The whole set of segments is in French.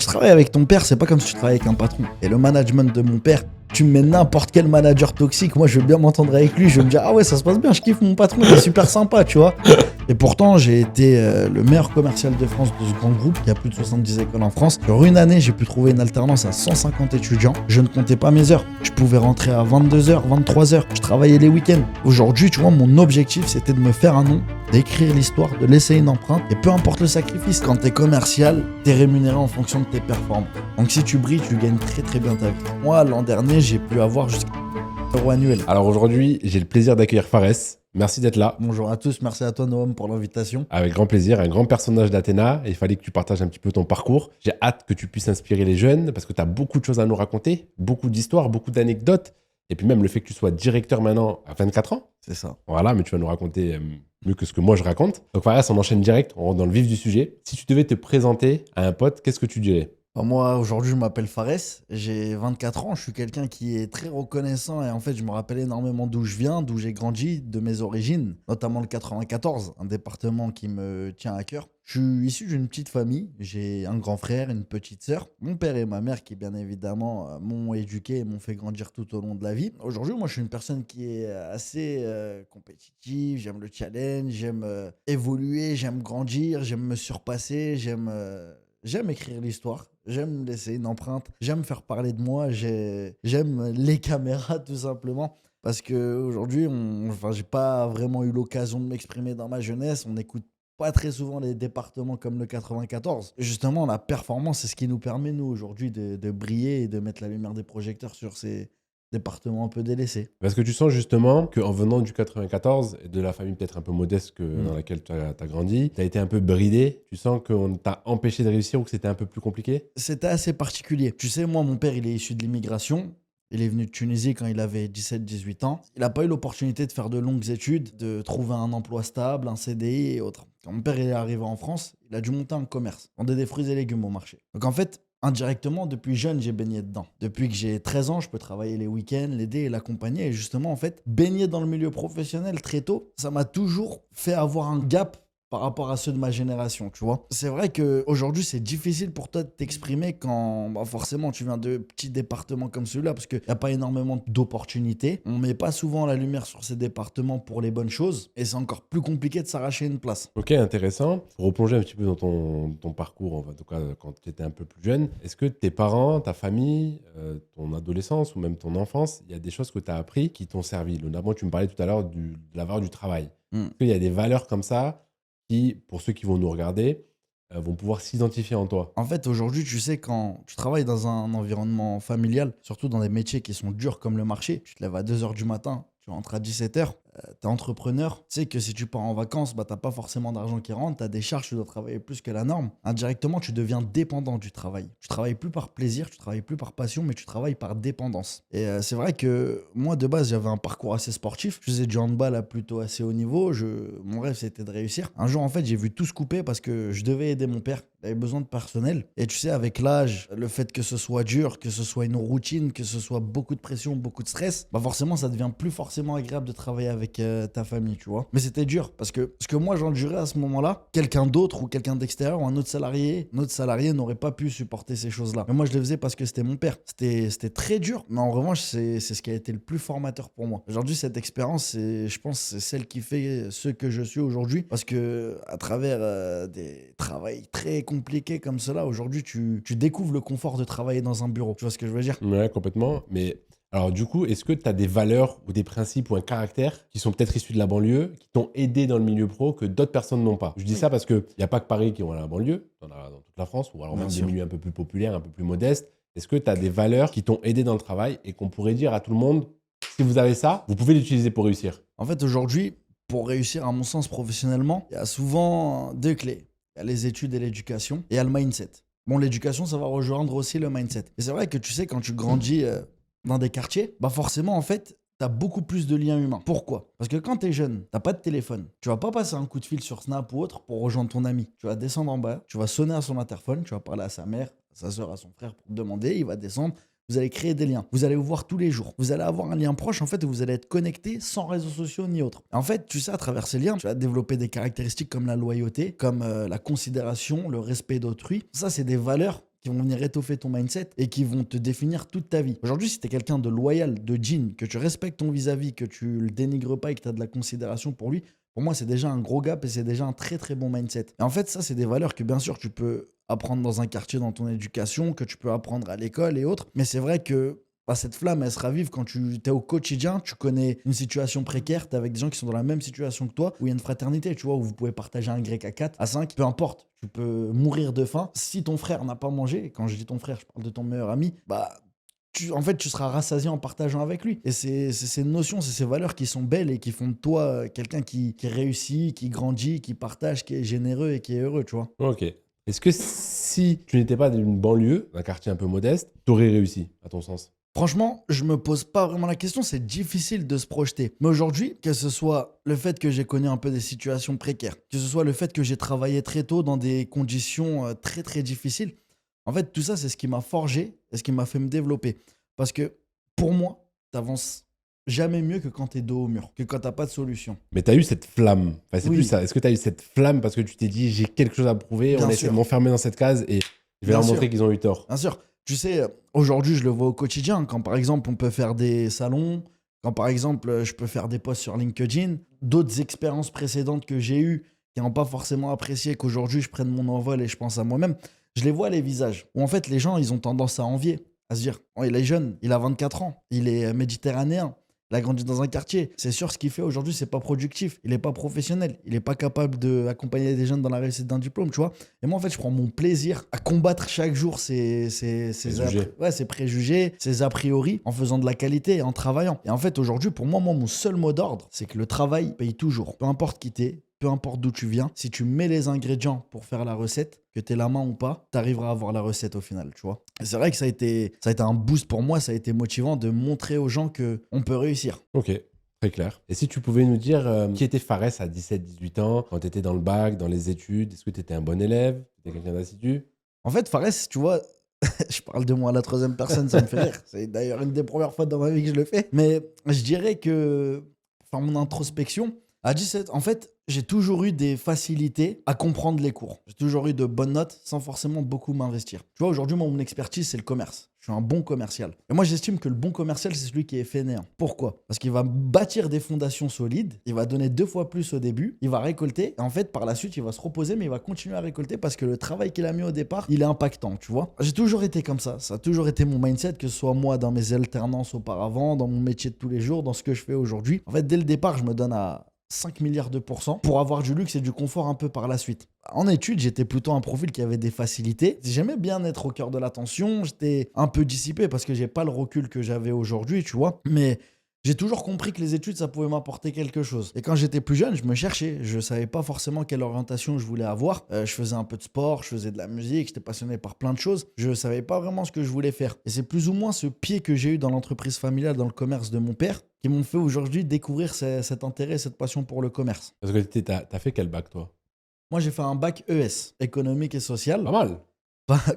tu travailles avec ton père, c'est pas comme si tu travaillais avec un patron. Et le management de mon père, tu me mets n'importe quel manager toxique, moi je veux bien m'entendre avec lui, je veux me dire ah ouais ça se passe bien, je kiffe mon patron, il est super sympa, tu vois. Et pourtant j'ai été le meilleur commercial de France de ce grand groupe, il y a plus de 70 écoles en France. Sur une année j'ai pu trouver une alternance à 150 étudiants, je ne comptais pas mes heures. Je pouvais rentrer à 22h, 23h, je travaillais les week-ends. Aujourd'hui tu vois mon objectif c'était de me faire un nom, d'écrire l'histoire, de laisser une empreinte, et peu importe le sacrifice, quand t'es commercial, t'es rémunéré en fonction de tes performances. Donc si tu brilles, tu gagnes très très bien ta vie. Moi l'an dernier j'ai pu avoir jusqu'à 1 € annuel. Alors aujourd'hui, j'ai le plaisir d'accueillir Fares. Merci d'être là. Bonjour à tous, merci à toi Noam pour l'invitation. Avec grand plaisir, un grand personnage d'Athéna. Il fallait que tu partages un petit peu ton parcours. J'ai hâte que tu puisses inspirer les jeunes parce que tu as beaucoup de choses à nous raconter, beaucoup d'histoires, beaucoup d'anecdotes. Et puis même le fait que tu sois directeur maintenant à 24 ans. C'est ça. Voilà, mais tu vas nous raconter mieux que ce que moi je raconte. Donc Fares, on enchaîne direct, on rentre dans le vif du sujet. Si tu devais te présenter à un pote, qu'est-ce que tu dirais ? Moi, aujourd'hui, je m'appelle Fares, j'ai 24 ans, je suis quelqu'un qui est très reconnaissant et en fait, je me rappelle énormément d'où je viens, d'où j'ai grandi, de mes origines, notamment le 94, un département qui me tient à cœur. Je suis issu d'une petite famille, j'ai un grand frère, une petite sœur, mon père et ma mère qui, bien évidemment, m'ont éduqué et m'ont fait grandir tout au long de la vie. Aujourd'hui, moi, je suis une personne qui est assez compétitive, j'aime le challenge, j'aime évoluer, j'aime grandir, j'aime me surpasser, J'aime écrire l'histoire, j'aime laisser une empreinte, j'aime faire parler de moi, j'aime les caméras tout simplement. Parce qu'aujourd'hui, j'ai pas vraiment eu l'occasion de m'exprimer dans ma jeunesse. On n'écoute pas très souvent les départements comme le 94. Justement, la performance, c'est ce qui nous permet, nous, aujourd'hui, de briller et de mettre la lumière des projecteurs sur ces départements un peu délaissés. Parce que tu sens justement qu'en venant du 94 et de la famille peut-être un peu modeste dans laquelle tu as grandi, tu as été un peu bridé. Tu sens qu'on t'a empêché de réussir ou que c'était un peu plus compliqué ? C'était assez particulier. Tu sais, moi, mon père, il est issu de l'immigration. Il est venu de Tunisie quand il avait 17-18 ans. Il n'a pas eu l'opportunité de faire de longues études, de trouver un emploi stable, un CDI et autres. Quand mon père est arrivé en France, il a dû monter un commerce, vendre des fruits et légumes au marché. Donc en fait, indirectement, depuis jeune, j'ai baigné dedans. Depuis que j'ai 13 ans, je peux travailler les week-ends, l'aider et l'accompagner. Et justement, en fait, baigner dans le milieu professionnel très tôt, ça m'a toujours fait avoir un gap par rapport à ceux de ma génération, tu vois. C'est vrai qu'aujourd'hui, c'est difficile pour toi de t'exprimer quand forcément tu viens de petits départements comme celui-là, parce qu'il n'y a pas énormément d'opportunités. On met pas souvent la lumière sur ces départements pour les bonnes choses, et c'est encore plus compliqué de s'arracher une place. Ok, intéressant. Pour replonger un petit peu dans ton parcours, en tout cas quand tu étais un peu plus jeune, est-ce que tes parents, ta famille, ton adolescence ou même ton enfance, il y a des choses que tu as appris qui t'ont servi ? Notamment, tu me parlais tout à l'heure de la valeur du travail. Est-ce qu'il y a des valeurs comme ça qui, pour ceux qui vont nous regarder, vont pouvoir s'identifier en toi? En fait, aujourd'hui, tu sais, quand tu travailles dans un environnement familial, surtout dans des métiers qui sont durs comme le marché, tu te lèves à 2h du matin, tu rentres à 17h, tu es entrepreneur, tu sais que si tu pars en vacances, tu n'as pas forcément d'argent qui rentre, tu as des charges, tu dois travailler plus que la norme. Indirectement, tu deviens dépendant du travail. Tu travailles plus par plaisir, tu travailles plus par passion, mais tu travailles par dépendance. Et c'est vrai que moi, de base, j'avais un parcours assez sportif. Je faisais du handball à plutôt assez haut niveau. Mon rêve, c'était de réussir. Un jour, en fait, j'ai vu tout se couper parce que je devais aider mon père. Il avait besoin de personnel. Et tu sais, avec l'âge, le fait que ce soit dur, que ce soit une routine, que ce soit beaucoup de pression, beaucoup de stress, forcément, ça devient plus forcément agréable de travailler avec ta famille, tu vois. Mais c'était dur parce que ce que moi j'endurais à ce moment-là, quelqu'un d'autre ou quelqu'un d'extérieur ou un autre salarié n'aurait pas pu supporter ces choses-là. Mais moi, je le faisais parce que c'était mon père. C'était très dur. Mais en revanche, c'est ce qui a été le plus formateur pour moi. Aujourd'hui, cette expérience, je pense, c'est celle qui fait ce que je suis aujourd'hui. Parce que à travers des travails très compliqués comme cela, aujourd'hui, tu découvres le confort de travailler dans un bureau. Tu vois ce que je veux dire ? Ouais, complètement. Mais alors du coup, est-ce que tu as des valeurs ou des principes ou un caractère qui sont peut-être issus de la banlieue, qui t'ont aidé dans le milieu pro que d'autres personnes n'ont pas ? Je dis ça parce qu'il n'y a pas que Paris qui ont la banlieue, dans toute la France, ou alors même des milieux un peu plus populaires, un peu plus modestes. Est-ce que tu as des valeurs qui t'ont aidé dans le travail et qu'on pourrait dire à tout le monde, si vous avez ça, vous pouvez l'utiliser pour réussir ? En fait, aujourd'hui, pour réussir, à mon sens, professionnellement, il y a souvent deux clés. Il y a les études et l'éducation, et il y a le mindset. Bon, l'éducation, ça va rejoindre aussi le mindset. Et c'est vrai que tu sais, quand tu grandis dans des quartiers, forcément, en fait, tu as beaucoup plus de liens humains. Pourquoi ? Parce que quand tu es jeune, tu pas de téléphone. Tu vas pas passer un coup de fil sur Snap ou autre pour rejoindre ton ami. Tu vas descendre en bas, tu vas sonner à son interphone, tu vas parler à sa mère, à sa soeur, à son frère pour te demander, il va descendre. Vous allez créer des liens. Vous allez vous voir tous les jours. Vous allez avoir un lien proche, en fait, où vous allez être connecté sans réseaux sociaux ni autres. En fait, tu sais, à travers ces liens, tu vas développer des caractéristiques comme la loyauté, comme la considération, le respect d'autrui. Ça, c'est des valeurs qui vont venir étoffer ton mindset et qui vont te définir toute ta vie. Aujourd'hui, si tu es quelqu'un de loyal, de digne, que tu respectes ton vis-à-vis, que tu le dénigres pas et que tu as de la considération pour lui, pour moi, c'est déjà un gros gap et c'est déjà un très très bon mindset. Et en fait, ça, c'est des valeurs que bien sûr, tu peux apprendre dans un quartier, dans ton éducation, que tu peux apprendre à l'école et autres. Mais c'est vrai que cette flamme, elle sera vive quand tu es au quotidien, tu connais une situation précaire, tu es avec des gens qui sont dans la même situation que toi, où il y a une fraternité, tu vois, où vous pouvez partager un grec à 4, à 5, peu importe. Tu peux mourir de faim. Si ton frère n'a pas mangé, et quand je dis ton frère, je parle de ton meilleur ami, en fait, tu seras rassasié en partageant avec lui. Et c'est ces notions, c'est ces valeurs qui sont belles et qui font de toi quelqu'un qui réussit, qui grandit, qui partage, qui est généreux et qui est heureux, tu vois. Ok. Est-ce que si tu n'étais pas d'une banlieue, d'un quartier un peu modeste, t'aurais réussi, à ton sens? Franchement, je me pose pas vraiment la question, c'est difficile de se projeter. Mais aujourd'hui, que ce soit le fait que j'ai connu un peu des situations précaires, que ce soit le fait que j'ai travaillé très tôt dans des conditions très très difficiles, en fait, tout ça, c'est ce qui m'a forgé et ce qui m'a fait me développer. Parce que pour moi, t'avances jamais mieux que quand t'es dos au mur, que quand t'as pas de solution. Mais t'as eu cette flamme. Enfin, c'est Oui. plus ça. Est-ce que t'as eu cette flamme parce que tu t'es dit, j'ai quelque chose à prouver, Bien on essaie sûr. de m'enfermer dans cette case et je vais Bien leur sûr. montrer qu'ils ont eu tort. Bien sûr. Tu sais, aujourd'hui, je le vois au quotidien. Quand par exemple, on peut faire des salons, quand par exemple, je peux faire des posts sur LinkedIn, d'autres expériences précédentes que j'ai eues qui n'ont pas forcément apprécié, qu'aujourd'hui, je prenne mon envol et je pense à moi-même, je les vois les visages. Où en fait, les gens, ils ont tendance à envier, à se dire, oh, il est jeune, il a 24 ans, il est méditerranéen. Il a grandi dans un quartier. C'est sûr, ce qu'il fait aujourd'hui, c'est pas productif. Il est pas professionnel. Il est pas capable d'accompagner des jeunes dans la réussite d'un diplôme, tu vois. Et moi, en fait, je prends mon plaisir à combattre chaque jour ces préjugés, ces a priori, en faisant de la qualité et en travaillant. Et en fait, aujourd'hui, pour moi, mon seul mot d'ordre, c'est que le travail paye toujours. Peu importe qui t'es, peu importe d'où tu viens, si tu mets les ingrédients pour faire la recette, que tu aies la main ou pas, tu arriveras à avoir la recette au final, tu vois. Et c'est vrai que ça a été un boost pour moi, ça a été motivant de montrer aux gens qu'on peut réussir. Ok, très clair. Et si tu pouvais nous dire qui était Fares à 17-18 ans, quand tu étais dans le bac, dans les études, est-ce que tu étais un bon élève? Tu étais quelqu'un d'assidu? En fait, Fares, tu vois, je parle de moi à la troisième personne, ça me fait rire. C'est d'ailleurs une des premières fois dans ma vie que je le fais. Mais je dirais que, mon introspection, à 17, en fait, j'ai toujours eu des facilités à comprendre les cours. J'ai toujours eu de bonnes notes sans forcément beaucoup m'investir. Tu vois, aujourd'hui, mon expertise, c'est le commerce. Je suis un bon commercial. Et moi, j'estime que le bon commercial, c'est celui qui est fainéant. Pourquoi? Parce qu'il va bâtir des fondations solides, il va donner 2 fois plus au début, il va récolter, et en fait, par la suite, il va se reposer, mais il va continuer à récolter parce que le travail qu'il a mis au départ, il est impactant, tu vois. J'ai toujours été comme ça a toujours été mon mindset, que ce soit moi dans mes alternances auparavant, dans mon métier de tous les jours, dans ce que je fais aujourd'hui. En fait, dès le départ, je me donne à 5 milliards de pourcents pour avoir du luxe et du confort un peu par la suite. En études, j'étais plutôt un profil qui avait des facilités. J'aimais bien être au cœur de l'attention. J'étais un peu dissipé parce que j'ai pas le recul que j'avais aujourd'hui, tu vois. Mais j'ai toujours compris que les études, ça pouvait m'apporter quelque chose. Et quand j'étais plus jeune, je me cherchais. Je savais pas forcément quelle orientation je voulais avoir. Je faisais un peu de sport, je faisais de la musique, j'étais passionné par plein de choses. Je savais pas vraiment ce que je voulais faire. Et c'est plus ou moins ce pied que j'ai eu dans l'entreprise familiale, dans le commerce de mon père, qui m'ont fait aujourd'hui découvrir cet intérêt, cette passion pour le commerce. Parce que t'as fait quel bac, toi? Moi, j'ai fait un bac ES, économique et social. Pas mal.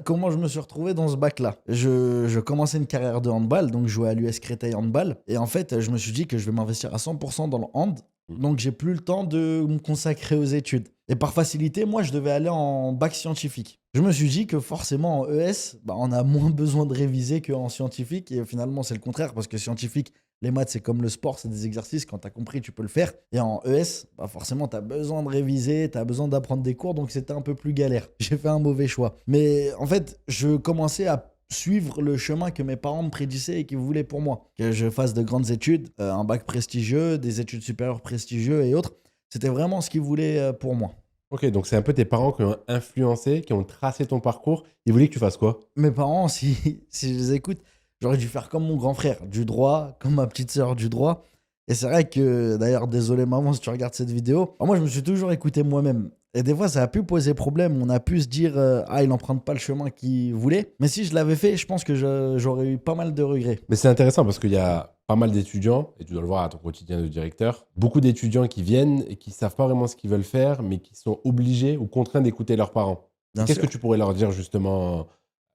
Comment je me suis retrouvé dans ce bac-là? Je commençais une carrière de handball, donc je jouais à l'US Créteil Handball. Et en fait, je me suis dit que je vais m'investir à 100% dans le hand. Donc, j'ai plus le temps de me consacrer aux études. Et par facilité, moi, je devais aller en bac scientifique. Je me suis dit que forcément, en ES, on a moins besoin de réviser qu'en scientifique. Et finalement, c'est le contraire, parce que scientifique, les maths, c'est comme le sport, c'est des exercices. Quand tu as compris, tu peux le faire. Et en ES, forcément, tu as besoin de réviser, tu as besoin d'apprendre des cours, donc c'était un peu plus galère. J'ai fait un mauvais choix. Mais en fait, je commençais à suivre le chemin que mes parents me prédisaient et qu'ils voulaient pour moi. Que je fasse de grandes études, un bac prestigieux, des études supérieures prestigieux et autres. C'était vraiment ce qu'ils voulaient pour moi. Ok, donc c'est un peu tes parents qui ont influencé, qui ont tracé ton parcours. Ils voulaient que tu fasses quoi? Mes parents, si je les écoute, j'aurais dû faire comme mon grand frère, du droit, comme ma petite sœur, du droit. Et c'est vrai que, d'ailleurs, désolé maman si tu regardes cette vidéo, moi je me suis toujours écouté moi-même. Et des fois, ça a pu poser problème. On a pu se dire, il n'emprunte pas le chemin qu'il voulait. Mais si je l'avais fait, je pense que j'aurais eu pas mal de regrets. Mais c'est intéressant parce qu'il y a pas mal d'étudiants, et tu dois le voir à ton quotidien de directeur, beaucoup d'étudiants qui viennent et qui savent pas vraiment ce qu'ils veulent faire, mais qui sont obligés ou contraints d'écouter leurs parents. Qu'est-ce que tu pourrais leur dire justement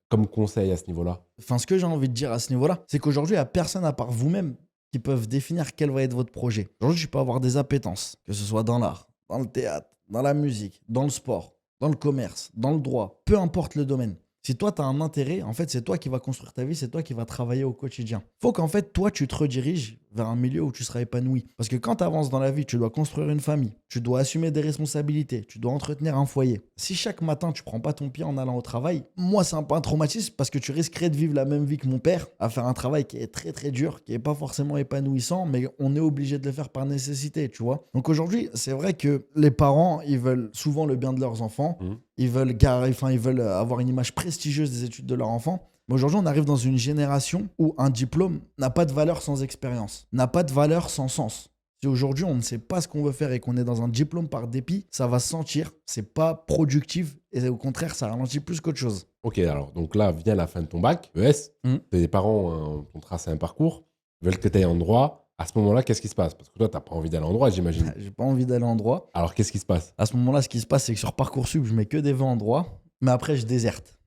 comme conseil à ce niveau-là? Enfin, ce que j'ai envie de dire à ce niveau-là, c'est qu'aujourd'hui, il n'y a personne à part vous-même qui peuvent définir quel va être votre projet. Aujourd'hui, tu peux avoir des appétences, que ce soit dans l'art, dans le théâtre, dans la musique, dans le sport, dans le commerce, dans le droit, peu importe le domaine. Si toi, tu as un intérêt, en fait, c'est toi qui vas construire ta vie, c'est toi qui vas travailler au quotidien. Faut qu'en fait, toi, tu te rediriges vers un milieu où tu seras épanoui. Parce que quand tu avances dans la vie, tu dois construire une famille, tu dois assumer des responsabilités, tu dois entretenir un foyer. Si chaque matin, tu prends pas ton pied en allant au travail, moi, c'est un peu un traumatisme parce que tu risquerais de vivre la même vie que mon père, à faire un travail qui est très, très dur, qui est pas forcément épanouissant, mais on est obligé de le faire par nécessité, tu vois. Donc aujourd'hui, c'est vrai que les parents, ils veulent souvent le bien de leurs enfants. Mhm. Ils veulent avoir une image prestigieuse des études de leur enfant. Mais aujourd'hui, on arrive dans une génération où un diplôme n'a pas de valeur sans expérience, n'a pas de valeur sans sens. Si aujourd'hui, on ne sait pas ce qu'on veut faire et qu'on est dans un diplôme par dépit, ça va se sentir, c'est pas productif et au contraire, ça ralentit plus qu'autre chose. Ok, alors, donc là, vient la fin de ton bac, ES, tes parents t'ont tracé un parcours, veulent que tu ailles en droit. À ce moment-là, qu'est-ce qui se passe? Parce que toi, tu n'as pas envie d'aller en droit, j'imagine. J'ai pas envie d'aller en droit. Alors, qu'est-ce qui se passe? À ce moment-là, ce qui se passe, c'est que sur Parcoursup, je mets que des vœux en droit, mais après, je déserte.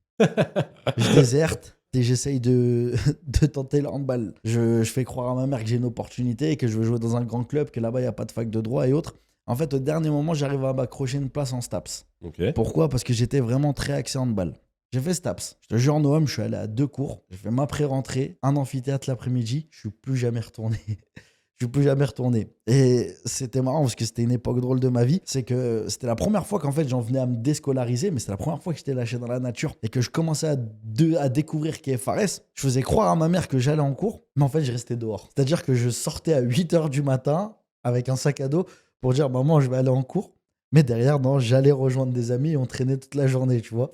Je déserte et j'essaye de tenter le handball. Je fais croire à ma mère que j'ai une opportunité, que je veux jouer dans un grand club, que là-bas, il n'y a pas de fac de droit et autres. En fait, au dernier moment, j'arrive à m'accrocher une place en STAPS. Ok. Pourquoi? Parce que j'étais vraiment très axé handball. J'ai fait STAPS. Je te jure, Noam, je suis allé à 2 cours. J'ai fait ma pré-rentrée, un amphithéâtre l'après-midi. Je suis plus jamais retourné. Je suis plus jamais retourné. Et c'était marrant parce que c'était une époque drôle de ma vie. C'est que c'était la première fois qu'en fait j'en venais à me déscolariser, mais c'était la première fois que j'étais lâché dans la nature et que je commençais à découvrir qui est Fares. Je faisais croire à ma mère que j'allais en cours, mais en fait je restais dehors. C'est-à-dire que je sortais à 8h du matin avec un sac à dos pour dire maman, je vais aller en cours. Mais derrière, non, j'allais rejoindre des amis et on traînait toute la journée, tu vois.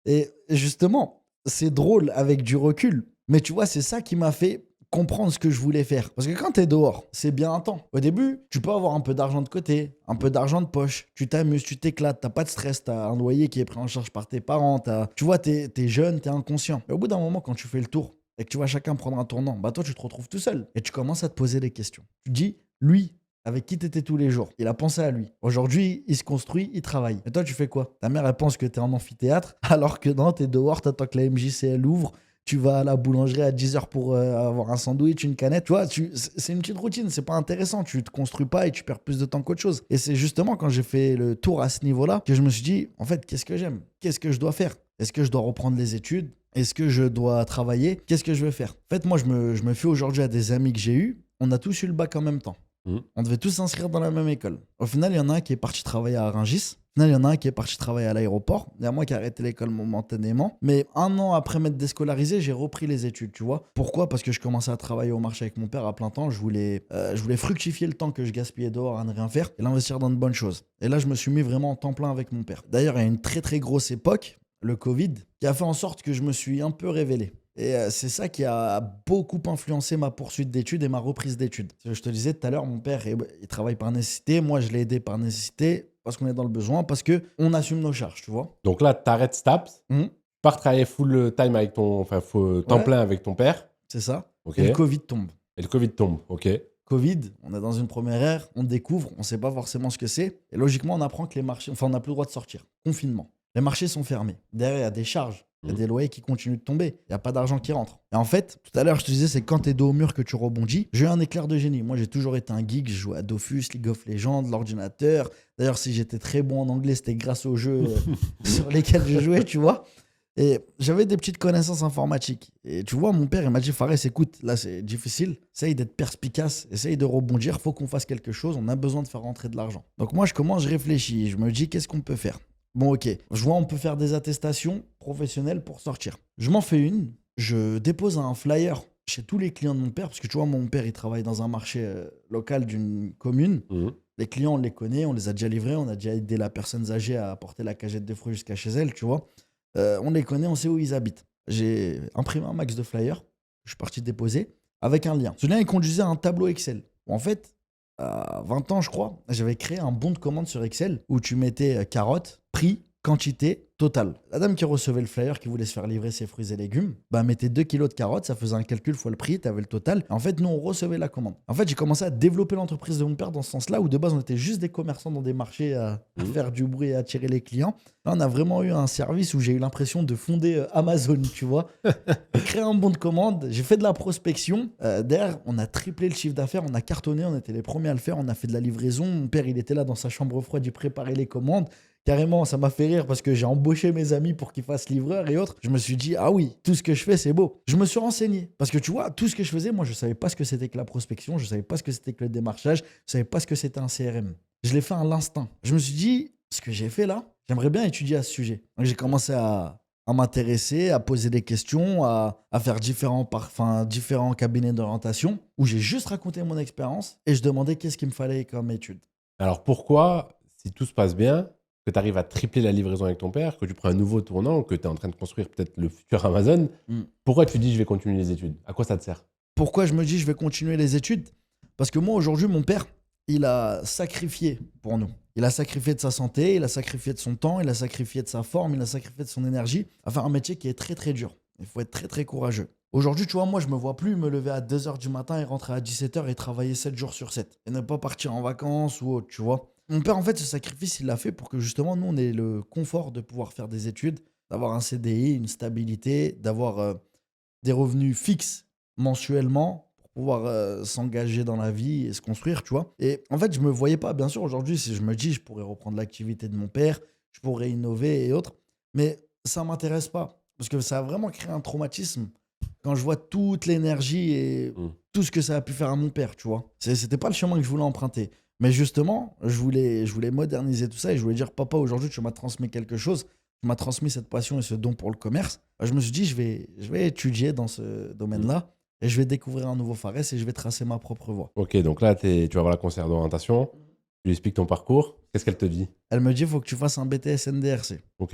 Et justement, c'est drôle avec du recul, mais tu vois, c'est ça qui m'a fait comprendre ce que je voulais faire. Parce que quand t'es dehors, c'est bien un temps. Au début, tu peux avoir un peu d'argent de côté, un peu d'argent de poche. Tu t'amuses, tu t'éclates, t'as pas de stress, t'as un loyer qui est pris en charge par tes parents. Tu vois, t'es jeune, t'es inconscient. Mais au bout d'un moment, quand tu fais le tour et que tu vois chacun prendre un tournant, bah toi, tu te retrouves tout seul. Et tu commences à te poser des questions. Tu te dis, lui, avec qui t'étais tous les jours, il a pensé à lui. Aujourd'hui, il se construit, il travaille. Et toi, tu fais quoi? Ta mère, elle pense que t'es en amphithéâtre, alors que non, t'es dehors, t'attends que la MJCL ouvre. Tu vas à la boulangerie à 10h pour avoir un sandwich, une canette. Tu vois, c'est une petite routine, c'est pas intéressant. Tu te construis pas et tu perds plus de temps qu'autre chose. Et c'est justement quand j'ai fait le tour à ce niveau-là que je me suis dit, en fait, qu'est-ce que j'aime? Qu'est-ce que je dois faire? Est-ce que je dois reprendre les études? Est-ce que je dois travailler? Qu'est-ce que je vais faire? En fait, moi, je me fie aujourd'hui à des amis que j'ai eus. On a tous eu le bac en même temps. On devait tous s'inscrire dans la même école. Au final, il y en a un qui est parti travailler à Rungis. Au final, il y en a un qui est parti travailler à l'aéroport. Il y a moi qui ai arrêté l'école momentanément. Mais un an après m'être déscolarisé, j'ai repris les études, tu vois. Pourquoi? Parce que je commençais à travailler au marché avec mon père à plein temps. Je voulais fructifier le temps que je gaspillais dehors à ne rien faire et l'investir dans de bonnes choses. Et là, je me suis mis vraiment en temps plein avec mon père. D'ailleurs, il y a une très très grosse époque, le Covid, qui a fait en sorte que je me suis un peu révélé. Et c'est ça qui a beaucoup influencé ma poursuite d'études et ma reprise d'études. Je te disais tout à l'heure, mon père, il travaille par nécessité. Moi, je l'ai aidé par nécessité parce qu'on est dans le besoin, parce qu'on assume nos charges, tu vois. Donc là, t'arrêtes STAPS, pars travailler full time avec temps plein avec ton père. C'est ça. Ok. Et le Covid tombe. Et le Covid tombe, ok. Covid, on est dans une première ère, on découvre, on ne sait pas forcément ce que c'est. Et logiquement, on apprend que les marchés, on n'a plus le droit de sortir. Confinement. Les marchés sont fermés. Derrière, il y a des charges. Il y a des loyers qui continuent de tomber. Il n'y a pas d'argent qui rentre. Et en fait, tout à l'heure, je te disais, c'est quand tu es dos au mur que tu rebondis. J'ai eu un éclair de génie. Moi, j'ai toujours été un geek. Je jouais à Dofus, League of Legends, l'ordinateur. D'ailleurs, si j'étais très bon en anglais, c'était grâce aux jeux sur lesquels je jouais, tu vois. Et j'avais des petites connaissances informatiques. Et tu vois, mon père, il m'a dit, Fares, écoute, là, c'est difficile. Essaye d'être perspicace. Essaye de rebondir. Faut qu'on fasse quelque chose. On a besoin de faire rentrer de l'argent. Donc moi, je commence, je réfléchis. Je me dis, qu'est-ce qu'on peut faire? Bon, ok. Je vois, on peut faire des attestations professionnelles pour sortir. Je m'en fais une. Je dépose un flyer chez tous les clients de mon père. Parce que tu vois, mon père, il travaille dans un marché local d'une commune. Les clients, on les connaît. On les a déjà livrés. On a déjà aidé la personne âgée à apporter la cagette de fruits jusqu'à chez elle, tu vois. On les connaît, on sait où ils habitent. J'ai imprimé un max de flyers. Je suis parti déposer avec un lien. Ce lien, il conduisait à un tableau Excel. En fait, à 20 ans, je crois, j'avais créé un bon de commande sur Excel où tu mettais carottes, prix, quantité, total. La dame qui recevait le flyer, qui voulait se faire livrer ses fruits et légumes, bah mettait 2 kilos de carottes, ça faisait un calcul fois le prix, tu avais le total. En fait, nous, on recevait la commande. En fait, j'ai commencé à développer l'entreprise de mon père dans ce sens-là, où de base, on était juste des commerçants dans des marchés à faire du bruit et à attirer les clients. Là, on a vraiment eu un service où j'ai eu l'impression de fonder Amazon, tu vois. J'ai créé un bon de commande, j'ai fait de la prospection. Derrière, on a triplé le chiffre d'affaires, on a cartonné, on était les premiers à le faire, on a fait de la livraison. Mon père, il était là dans sa chambre froide, il préparait les commandes. Carrément, ça m'a fait rire parce que j'ai embauché mes amis pour qu'ils fassent livreur et autres. Je me suis dit, ah oui, tout ce que je fais, c'est beau. Je me suis renseigné parce que tu vois, tout ce que je faisais, moi, je savais pas ce que c'était que la prospection, je savais pas ce que c'était que le démarchage, je savais pas ce que c'était un CRM. Je l'ai fait à l'instinct. Je me suis dit, ce que j'ai fait là, j'aimerais bien étudier à ce sujet. Donc j'ai commencé à m'intéresser, à poser des questions, à faire différents cabinets d'orientation où j'ai juste raconté mon expérience et je demandais qu'est-ce qu'il me fallait comme étude. Alors pourquoi, si tout se passe bien, que tu arrives à tripler la livraison avec ton père, que tu prends un nouveau tournant, que tu es en train de construire peut-être le futur Amazon, Mm. pourquoi tu dis je vais continuer les études? À quoi ça te sert? Pourquoi je me dis je vais continuer les études? Parce que moi aujourd'hui, mon père, il a sacrifié pour nous. Il a sacrifié de sa santé, il a sacrifié de son temps, il a sacrifié de sa forme, il a sacrifié de son énergie à faire un métier qui est très très dur. Il faut être très très courageux. Aujourd'hui, tu vois, moi, je me vois plus me lever à 2h du matin et rentrer à 17h et travailler 7 jours sur 7. Et ne pas partir en vacances ou autre, tu vois. Mon père, en fait, ce sacrifice, il l'a fait pour que justement, nous, on ait le confort de pouvoir faire des études, d'avoir un CDI, une stabilité, d'avoir des revenus fixes mensuellement pour pouvoir s'engager dans la vie et se construire, tu vois. Et en fait, je me voyais pas, bien sûr, aujourd'hui, si je me dis, je pourrais reprendre l'activité de mon père, je pourrais innover et autres, mais ça m'intéresse pas parce que ça a vraiment créé un traumatisme quand je vois toute l'énergie et Mm. tout ce que ça a pu faire à mon père, tu vois. C'était pas le chemin que je voulais emprunter. Mais justement, je voulais moderniser tout ça et je voulais dire, papa, aujourd'hui, tu m'as transmis quelque chose. Tu m'as transmis cette passion et ce don pour le commerce. Je me suis dit, je vais étudier dans ce domaine-là et je vais découvrir un nouveau Fares et je vais tracer ma propre voie. Ok, donc là, tu vas voir la conseillère d'orientation, tu lui expliques ton parcours, qu'est-ce qu'elle te dit? Elle me dit, il faut que tu fasses un BTS NDRC. Ok.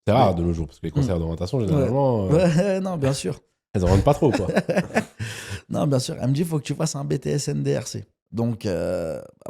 C'est rare de nos jours, parce que les conseillères d'orientation, généralement, Ouais, non, bien sûr. elles en rendent pas trop, quoi. Non, bien sûr. Elle me dit, il faut que tu fasses un BTS NDRC. Donc,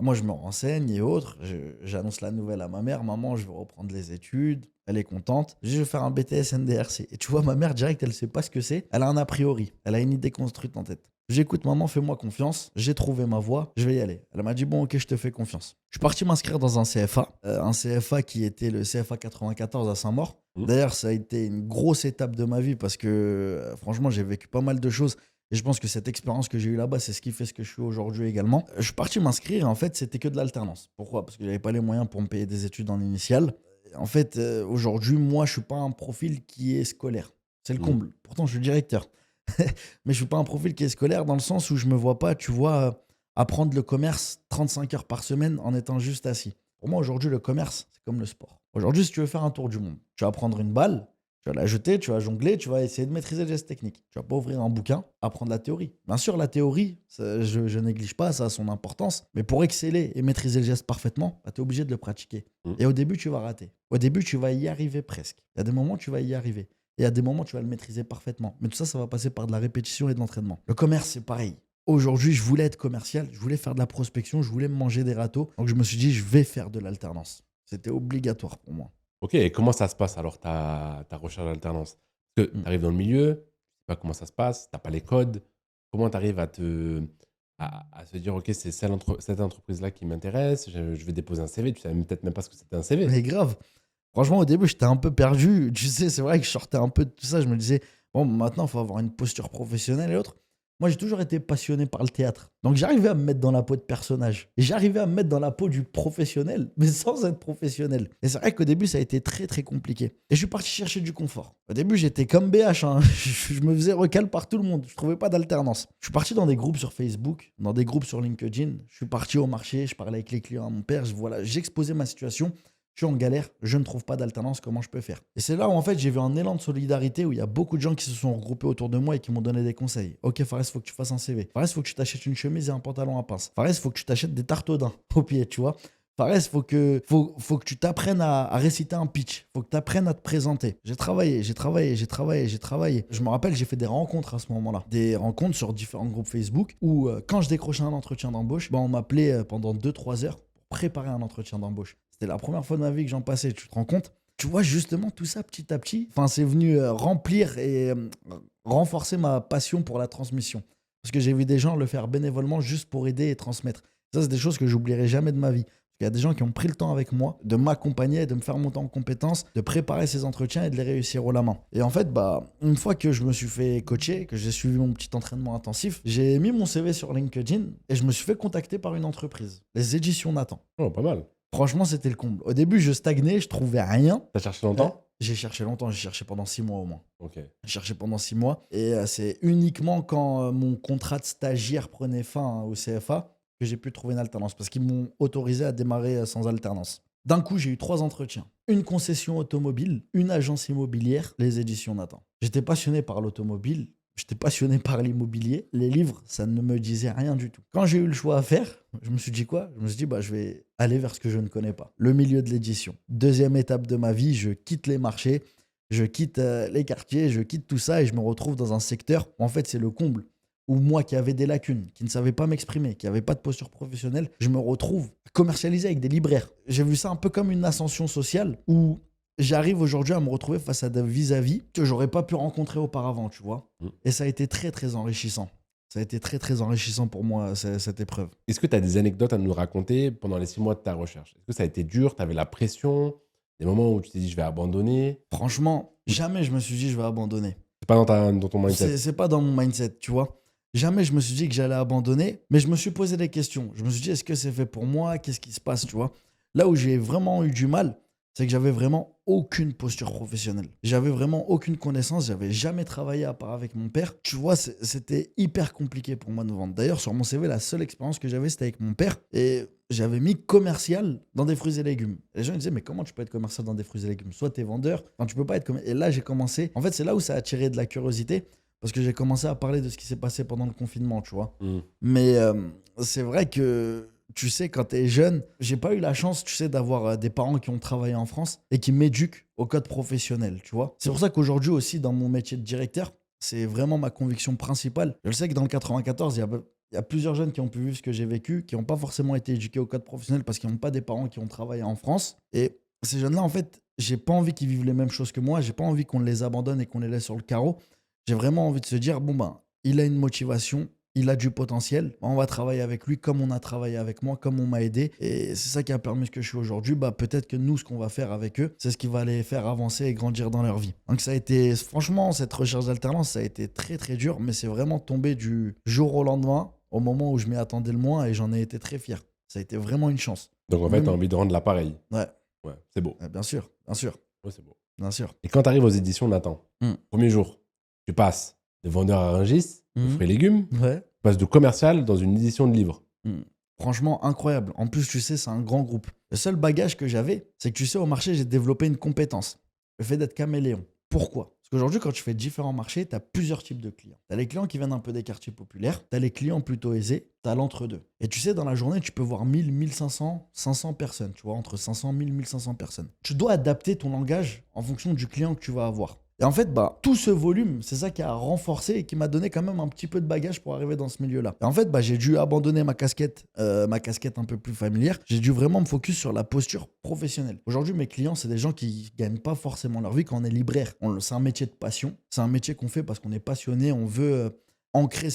moi, je me renseigne et autres. J'annonce la nouvelle à ma mère. Maman, je vais reprendre les études. Elle est contente. Je dis, je vais faire un BTS NDRC. Et tu vois, ma mère, direct, elle sait pas ce que c'est. Elle a un a priori. Elle a une idée construite en tête. J'écoute, maman, fais-moi confiance. J'ai trouvé ma voie. Je vais y aller. Elle m'a dit, bon, ok, je te fais confiance. Je suis parti m'inscrire dans un CFA. Un CFA qui était le CFA 94 à Saint-Maur. D'ailleurs, ça a été une grosse étape de ma vie parce que, franchement, j'ai vécu pas mal de choses. Et je pense que cette expérience que j'ai eue là-bas, c'est ce qui fait ce que je suis aujourd'hui également. Je suis parti m'inscrire et en fait, c'était que de l'alternance. Pourquoi? Parce que j'avais pas les moyens pour me payer des études en initiale. En fait, aujourd'hui, moi, je suis pas un profil qui est scolaire. C'est le comble. Pourtant, je suis directeur. Mais je suis pas un profil qui est scolaire dans le sens où je me vois pas, tu vois, apprendre le commerce 35 heures par semaine en étant juste assis. Pour moi, aujourd'hui, le commerce, c'est comme le sport. Aujourd'hui, si tu veux faire un tour du monde, tu vas prendre une balle, tu vas la jeter, tu vas jongler, tu vas essayer de maîtriser le geste technique. Tu vas pas ouvrir un bouquin, apprendre la théorie. Bien sûr, la théorie, je néglige pas, ça a son importance. Mais pour exceller et maîtriser le geste parfaitement, tu es obligé de le pratiquer. Et au début, tu vas rater. Au début, tu vas y arriver presque. Il y a des moments où tu vas y arriver. Et il y a des moments où tu vas le maîtriser parfaitement. Mais tout ça, ça va passer par de la répétition et de l'entraînement. Le commerce, c'est pareil. Aujourd'hui, je voulais être commercial, je voulais faire de la prospection, je voulais me manger des râteaux. Donc, je me suis dit, je vais faire de l'alternance. C'était obligatoire pour moi. Ok, et comment ça se passe alors ta recherche d'alternance? Parce que tu arrives dans le milieu, tu sais pas comment ça se passe, tu n'as pas les codes. Comment tu arrives à se dire, ok, c'est cette entreprise-là qui m'intéresse, je vais déposer un CV, tu savais peut-être même pas ce que c'était un CV. Mais grave. Franchement, au début, j'étais un peu perdu. Tu sais, c'est vrai que je sortais un peu de tout ça. Je me disais, bon, maintenant, il faut avoir une posture professionnelle et autres. Moi, j'ai toujours été passionné par le théâtre. Donc, j'arrivais à me mettre dans la peau de personnage. Et j'arrivais à me mettre dans la peau du professionnel, mais sans être professionnel. Et c'est vrai qu'au début, ça a été très, très compliqué. Et je suis parti chercher du confort. Au début, j'étais comme BH. Hein. Je me faisais recal par tout le monde. Je trouvais pas d'alternance. Je suis parti dans des groupes sur Facebook, dans des groupes sur LinkedIn. Je suis parti au marché, je parlais avec les clients à mon père. Voilà, j'exposais ma situation. Je suis en galère, je ne trouve pas d'alternance, comment je peux faire? Et c'est là où en fait j'ai vu un élan de solidarité où il y a beaucoup de gens qui se sont regroupés autour de moi et qui m'ont donné des conseils. Ok Fares, faut que tu fasses un CV. Fares, faut que tu t'achètes une chemise et un pantalon à pince. Fares, faut que tu t'achètes des tartaudins au pied, tu vois. Fares, faut que tu t'apprennes à réciter un pitch. Faut que tu apprennes à te présenter. J'ai travaillé. Je me rappelle, j'ai fait des rencontres à ce moment-là. Des rencontres sur différents groupes Facebook où quand je décrochais un entretien d'embauche, on m'appelait pendant 2-3 heures pour préparer un entretien d'embauche. C'était la première fois de ma vie que j'en passais, tu te rends compte? Tu vois, justement, tout ça, petit à petit, c'est venu remplir et renforcer ma passion pour la transmission. Parce que j'ai vu des gens le faire bénévolement juste pour aider et transmettre. Ça, c'est des choses que j'oublierai jamais de ma vie. Il y a des gens qui ont pris le temps avec moi de m'accompagner, de me faire monter en compétences, de préparer ces entretiens et de les réussir au la main. Et en fait, une fois que je me suis fait coacher, que j'ai suivi mon petit entraînement intensif, j'ai mis mon CV sur LinkedIn et je me suis fait contacter par une entreprise, les éditions Nathan. Oh, pas mal. Franchement, c'était le comble. Au début, je stagnais, je trouvais rien. T'as cherché longtemps? J'ai cherché longtemps, j'ai cherché pendant 6 mois au moins. Ok. J'ai cherché pendant 6 mois. Et c'est uniquement quand mon contrat de stagiaire prenait fin au CFA que j'ai pu trouver une alternance. Parce qu'ils m'ont autorisé à démarrer sans alternance. D'un coup, j'ai eu 3 entretiens. Une concession automobile, une agence immobilière, les éditions Nathan. J'étais passionné par l'automobile. J'étais passionné par l'immobilier. Les livres, ça ne me disait rien du tout. Quand j'ai eu le choix à faire, je me suis dit quoi? Je me suis dit, je vais aller vers ce que je ne connais pas. Le milieu de l'édition. Deuxième étape de ma vie, je quitte les marchés, je quitte les quartiers, je quitte tout ça et je me retrouve dans un secteur où en fait c'est le comble. Où moi qui avais des lacunes, qui ne savais pas m'exprimer, qui n'avais pas de posture professionnelle, je me retrouve commercialisé avec des libraires. J'ai vu ça un peu comme une ascension sociale où j'arrive aujourd'hui à me retrouver face à des vis-à-vis que j'aurais pas pu rencontrer auparavant, tu vois. Et ça a été très, très enrichissant. Ça a été très, très enrichissant pour moi, cette épreuve. Est-ce que tu as des anecdotes à nous raconter pendant les 6 mois de ta recherche? Est-ce que ça a été dur? Tu avais la pression? Des moments où tu t'es dit, je vais abandonner? Franchement, jamais je me suis dit, je vais abandonner. C'est pas dans ton mindset? C'est pas dans mon mindset, tu vois. Jamais je me suis dit que j'allais abandonner, mais je me suis posé des questions. Je me suis dit, est-ce que c'est fait pour moi? Qu'est-ce qui se passe, tu vois? Là où j'ai vraiment eu du mal, c'est que j'avais vraiment aucune posture professionnelle. J'avais vraiment aucune connaissance. J'avais jamais travaillé à part avec mon père. Tu vois, c'était hyper compliqué pour moi de vendre. D'ailleurs, sur mon CV, la seule expérience que j'avais, c'était avec mon père. Et j'avais mis commercial dans des fruits et légumes. Et les gens me disaient, mais comment tu peux être commercial dans des fruits et légumes? Soit tu es vendeur, enfin, tu peux pas être commercial. Et là, j'ai commencé. En fait, c'est là où ça a attiré de la curiosité. Parce que j'ai commencé à parler de ce qui s'est passé pendant le confinement, tu vois. Mais c'est vrai que, tu sais, quand t'es jeune, j'ai pas eu la chance, tu sais, d'avoir des parents qui ont travaillé en France et qui m'éduquent au code professionnel, tu vois. C'est pour ça qu'aujourd'hui aussi, dans mon métier de directeur, c'est vraiment ma conviction principale. Je sais que dans le 94, il y a plusieurs jeunes qui ont pu vivre ce que j'ai vécu, qui n'ont pas forcément été éduqués au code professionnel parce qu'ils n'ont pas des parents qui ont travaillé en France. Et ces jeunes-là, en fait, j'ai pas envie qu'ils vivent les mêmes choses que moi. J'ai pas envie qu'on les abandonne et qu'on les laisse sur le carreau. J'ai vraiment envie de se dire, il a une motivation, il a du potentiel, on va travailler avec lui comme on a travaillé avec moi, comme on m'a aidé. Et c'est ça qui a permis ce que je suis aujourd'hui. Peut-être que nous, ce qu'on va faire avec eux, c'est ce qui va les faire avancer et grandir dans leur vie. Donc ça a été, franchement, cette recherche d'alternance, ça a été très très dur, mais c'est vraiment tombé du jour au lendemain, au moment où je m'y attendais le moins et j'en ai été très fier. Ça a été vraiment une chance. Donc en fait, tu as envie de rendre l'appareil. Ouais. Ouais, c'est beau. Bien sûr, bien sûr. Ouais, c'est beau. Bien sûr. Et quand tu arrives aux éditions Nathan, premier jour, tu passes de vendeur à Rungis, de fruits et légumes, Ouais. tu passes de commercial dans une édition de livres. Franchement, incroyable. En plus, tu sais, c'est un grand groupe. Le seul bagage que j'avais, c'est que tu sais, au marché, j'ai développé une compétence. Le fait d'être caméléon. Pourquoi? Parce qu'aujourd'hui, quand tu fais différents marchés, tu as plusieurs types de clients. Tu as les clients qui viennent un peu des quartiers populaires, tu as les clients plutôt aisés, tu as l'entre-deux. Et tu sais, dans la journée, tu peux voir 1000, 1500, 500 personnes. Tu vois, entre 500, 1000, 1500 personnes. Tu dois adapter ton langage en fonction du client que tu vas avoir. Et en fait, tout ce volume, c'est ça qui a renforcé et qui m'a donné quand même un petit peu de bagage pour arriver dans ce milieu-là. Et en fait, j'ai dû abandonner ma casquette un peu plus familière. J'ai dû vraiment me focus sur la posture professionnelle. Aujourd'hui, mes clients, c'est des gens qui gagnent pas forcément leur vie quand on est libraire. C'est un métier de passion. C'est un métier qu'on fait parce qu'on est passionné. On veut ancrer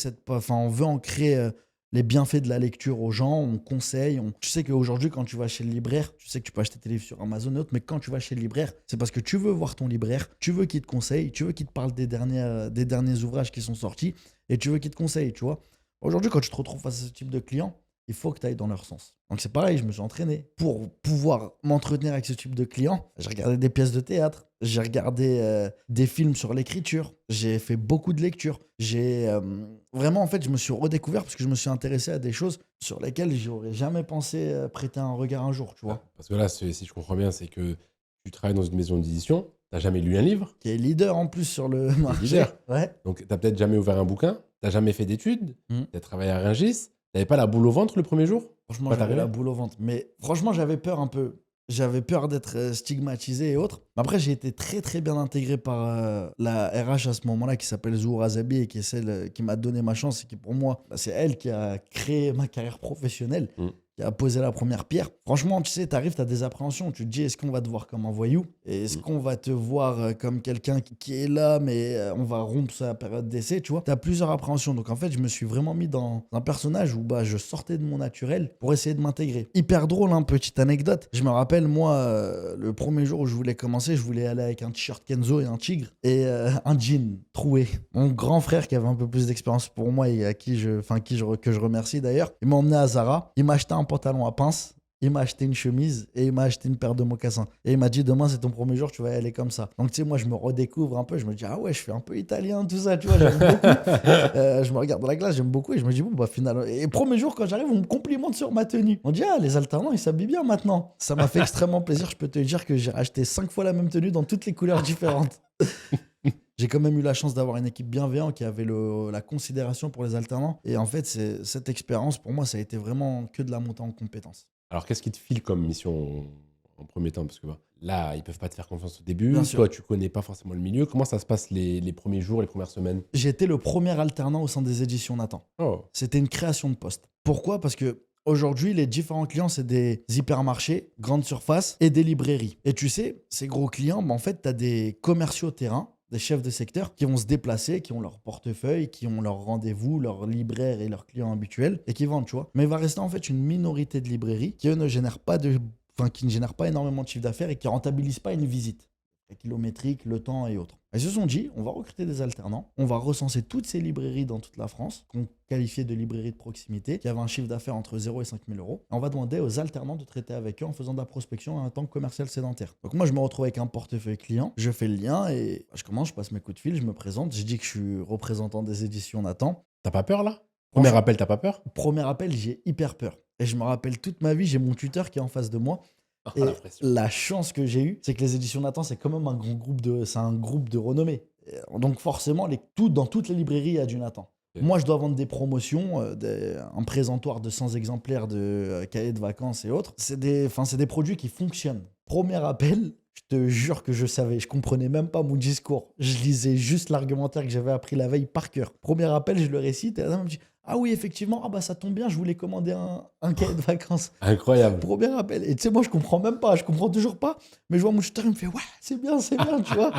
les bienfaits de la lecture aux gens, on conseille. Tu sais qu'aujourd'hui, quand tu vas chez le libraire, tu sais que tu peux acheter tes livres sur Amazon et autres, mais quand tu vas chez le libraire, c'est parce que tu veux voir ton libraire, tu veux qu'il te conseille, tu veux qu'il te parle des derniers ouvrages qui sont sortis et tu veux qu'il te conseille, tu vois. Aujourd'hui, quand tu te retrouves face à ce type de client, il faut que tu ailles dans leur sens. Donc c'est pareil, je me suis entraîné pour pouvoir m'entretenir avec ce type de client. J'ai regardé des pièces de théâtre, j'ai regardé des films sur l'écriture, j'ai fait beaucoup de lectures. Vraiment, en fait, je me suis redécouvert parce que je me suis intéressé à des choses sur lesquelles j'aurais jamais pensé prêter un regard un jour, tu vois. Parce que là, si je comprends bien, c'est que tu travailles dans une maison d'édition, tu n'as jamais lu un livre. Qui est leader en plus sur le marché. Leader. Ouais. Donc tu n'as peut-être jamais ouvert un bouquin, tu n'as jamais fait d'études, tu as travaillé à Rungis. T'avais pas la boule au ventre le premier jour? Franchement, j'avais la boule au ventre. Mais franchement, j'avais peur un peu. J'avais peur d'être stigmatisé et autres. Mais après, j'ai été très, très bien intégré par la RH à ce moment-là qui s'appelle Zoura Zabi et qui est celle qui m'a donné ma chance et qui, pour moi, c'est elle qui a créé ma carrière professionnelle. Qui a posé la première pierre. Franchement, tu sais, t'arrives, t'as des appréhensions. Tu te dis, est-ce qu'on va te voir comme un voyou? Est-ce qu'on va te voir comme quelqu'un qui est là, mais on va rompre sa période d'essai, tu vois? T'as plusieurs appréhensions. Donc, en fait, je me suis vraiment mis dans un personnage où je sortais de mon naturel pour essayer de m'intégrer. Hyper drôle, hein, petite anecdote. Je me rappelle, moi, le premier jour où je voulais commencer, je voulais aller avec un t-shirt Kenzo et un tigre et un jean troué. Mon grand frère, qui avait un peu plus d'expérience pour moi et à que je remercie d'ailleurs, il m'a emmené à Zara. Il m'a acheté un pantalon à pince il m'a acheté une chemise et il m'a acheté une paire de mocassins. Et il m'a dit, demain, c'est ton premier jour, tu vas y aller comme ça. Donc, tu sais, moi, je me redécouvre un peu. Je me dis, ah ouais, je suis un peu italien, tout ça, tu vois, j'aime beaucoup. Je me regarde dans la glace, j'aime beaucoup. Et je me dis, bon, bah, finalement. Et premier jour, quand j'arrive, on me complimente sur ma tenue. On dit, ah, les alternants, ils s'habillent bien maintenant. Ça m'a fait extrêmement plaisir. Je peux te dire que j'ai acheté 5 fois la même tenue dans toutes les couleurs différentes. J'ai quand même eu la chance d'avoir une équipe bienveillante qui avait la considération pour les alternants. Et en fait, cette expérience, pour moi, ça a été vraiment que de la montée en compétences. Alors, qu'est-ce qui te file comme mission en premier temps? Parce que là, ils peuvent pas te faire confiance au début. Bien sûr. Toi, tu connais pas forcément le milieu. Comment ça se passe les premiers jours, les premières semaines? J'ai été le premier alternant au sein des éditions Nathan. Oh, C'était une création de poste. Pourquoi? Parce que aujourd'hui, les différents clients, c'est des hypermarchés, grandes surfaces et des librairies. Et tu sais, ces gros clients, en fait, tu as des commerciaux terrain, des chefs de secteur qui vont se déplacer, qui ont leur portefeuille, qui ont leur rendez-vous, leurs libraires et leurs clients habituels et qui vendent, tu vois. Mais il va rester en fait une minorité de librairies qui, eux, ne génèrent pas énormément de chiffre d'affaires et qui ne rentabilisent pas une visite. La kilométrique, le temps et autres. Ils se sont dit, on va recruter des alternants, on va recenser toutes ces librairies dans toute la France, qu'on qualifiait de librairies de proximité, qui avaient un chiffre d'affaires entre 0 et 5 000 euros. Et on va demander aux alternants de traiter avec eux en faisant de la prospection en tant que commercial sédentaire. Donc moi, je me retrouve avec un portefeuille client, je fais le lien et je passe mes coups de fil, je me présente, je dis que je suis représentant des éditions Nathan. t'as pas peur là? Premier appel, t'as pas peur? Premier appel, j'ai hyper peur. Et je me rappelle toute ma vie, j'ai mon tuteur qui est en face de moi. Et La pression. la chance que j'ai eue, c'est que les éditions Nathan, c'est quand même un grand groupe c'est un groupe de renommée. Donc forcément, dans toutes les librairies, il y a du Nathan. Ok. Moi, je dois vendre des promotions, un présentoir de 100 exemplaires de cahiers de vacances et autres. C'est des produits qui fonctionnent. Premier appel, je te jure que je savais, je comprenais même pas mon discours. Je lisais juste l'argumentaire que j'avais appris la veille par cœur. Premier appel, je le récite et la dame me dit, ah oui, effectivement, ah bah ça tombe bien, je voulais commander un cahier de vacances. Incroyable. Premier appel. Et tu sais, moi, je comprends même pas, je comprends toujours pas. Mais je vois mon tuteur, il me fait, ouais, c'est bien, tu vois.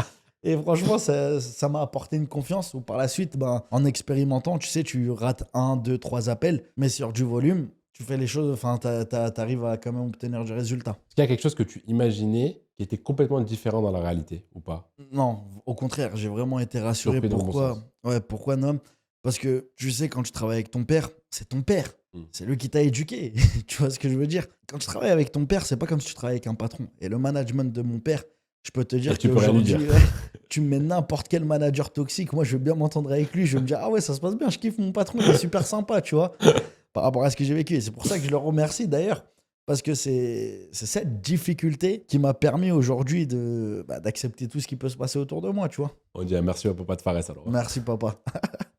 Et franchement, ça m'a apporté une confiance où par la suite, en expérimentant, tu sais, tu rates 1, 2, 3 appels, mais sur du volume, tu fais les choses, enfin, t'arrives à quand même obtenir du résultat. Est-ce qu'il y a quelque chose que tu imaginais qui était complètement différent dans la réalité ou pas? Non, au contraire, j'ai vraiment été rassuré. Surpris dans le bon sens. Pourquoi non? Parce que tu sais, quand tu travailles avec ton père, c'est ton père. C'est lui qui t'a éduqué. Tu vois ce que je veux dire? Quand tu travailles avec ton père, c'est pas comme si tu travaillais avec un patron. Et le management de mon père, je peux te dire Tu peux rien lui qu'aujourd'hui, dire. tu me mets n'importe quel manager toxique. Moi, je veux bien m'entendre avec lui. Je veux me dire, ah ouais, ça se passe bien, je kiffe mon patron, il est super sympa, tu vois, par rapport à ce que j'ai vécu. Et c'est pour ça que je le remercie d'ailleurs. Parce que c'est cette difficulté qui m'a permis aujourd'hui d'accepter tout ce qui peut se passer autour de moi, tu vois. On dit merci à Papa de Fares alors. Merci, papa.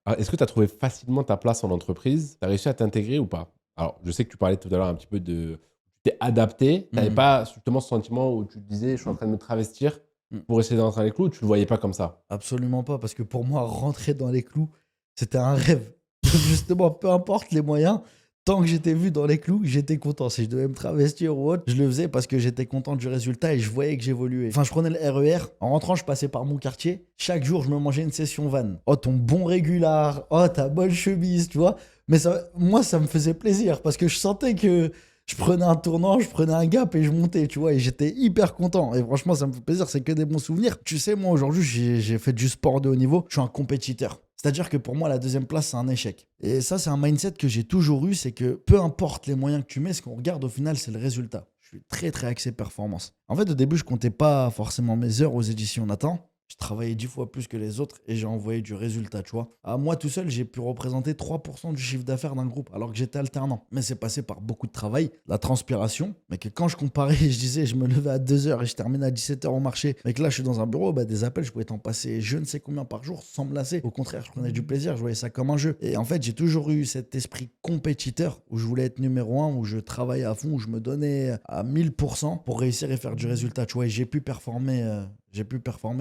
Alors, est-ce que tu as trouvé facilement ta place en entreprise? Tu as réussi à t'intégrer ou pas? Alors, je sais que tu parlais tout à l'heure un petit peu de... Tu t'es adapté. Tu n'avais pas justement ce sentiment où tu te disais, je suis en train de me travestir pour essayer d'entrer dans les clous, ou tu ne le voyais pas comme ça? Absolument pas, parce que pour moi, rentrer dans les clous, c'était un rêve. Justement, peu importe les moyens, tant que j'étais vu dans les clous, j'étais content. Si je devais me travestir ou autre, je le faisais parce que j'étais content du résultat et je voyais que j'évoluais. Enfin, je prenais le RER. En rentrant, je passais par mon quartier. Chaque jour, je me mangeais une session van. Oh, ton bon régular. Oh, ta bonne chemise, tu vois. Mais moi, ça me faisait plaisir parce que je sentais que je prenais un tournant, je prenais un gap et je montais, tu vois. Et j'étais hyper content. Et franchement, ça me fait plaisir. C'est que des bons souvenirs. Tu sais, moi, aujourd'hui, j'ai fait du sport de haut niveau. Je suis un compétiteur. C'est-à-dire que pour moi, la deuxième place, c'est un échec. Et ça, c'est un mindset que j'ai toujours eu, c'est que peu importe les moyens que tu mets, ce qu'on regarde au final, c'est le résultat. Je suis très, très axé performance. En fait, au début, je comptais pas forcément mes heures aux éditions Nathan. Je travaillais 10 fois plus que les autres et j'ai envoyé du résultat, tu vois. À moi tout seul, j'ai pu représenter 3% du chiffre d'affaires d'un groupe alors que j'étais alternant. Mais c'est passé par beaucoup de travail, la transpiration. Mais que quand je comparais, je disais, je me levais à 2h et je terminais à 17h au marché. Mais que là, je suis dans un bureau, des appels, je pouvais t'en passer je ne sais combien par jour sans me lasser. Au contraire, je prenais du plaisir, je voyais ça comme un jeu. Et en fait, j'ai toujours eu cet esprit compétiteur où je voulais être numéro 1, où je travaillais à fond, où je me donnais à 1000% pour réussir et faire du résultat, tu vois. Et j'ai pu performer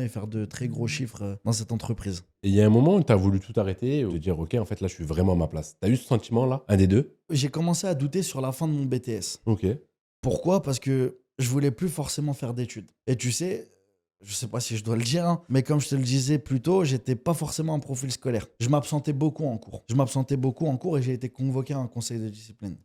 et faire de très gros chiffres dans cette entreprise. Et il y a un moment où tu as voulu tout arrêter, ou te dire, OK, en fait, là, je suis vraiment à ma place. Tu as eu ce sentiment-là, un des deux? J'ai commencé à douter sur la fin de mon BTS. OK. Pourquoi? Parce que je voulais plus forcément faire d'études. Et tu sais, je sais pas si je dois le dire, hein, mais comme je te le disais plus tôt, j'étais pas forcément un profil scolaire. Je m'absentais beaucoup en cours. Et j'ai été convoqué à un conseil de discipline.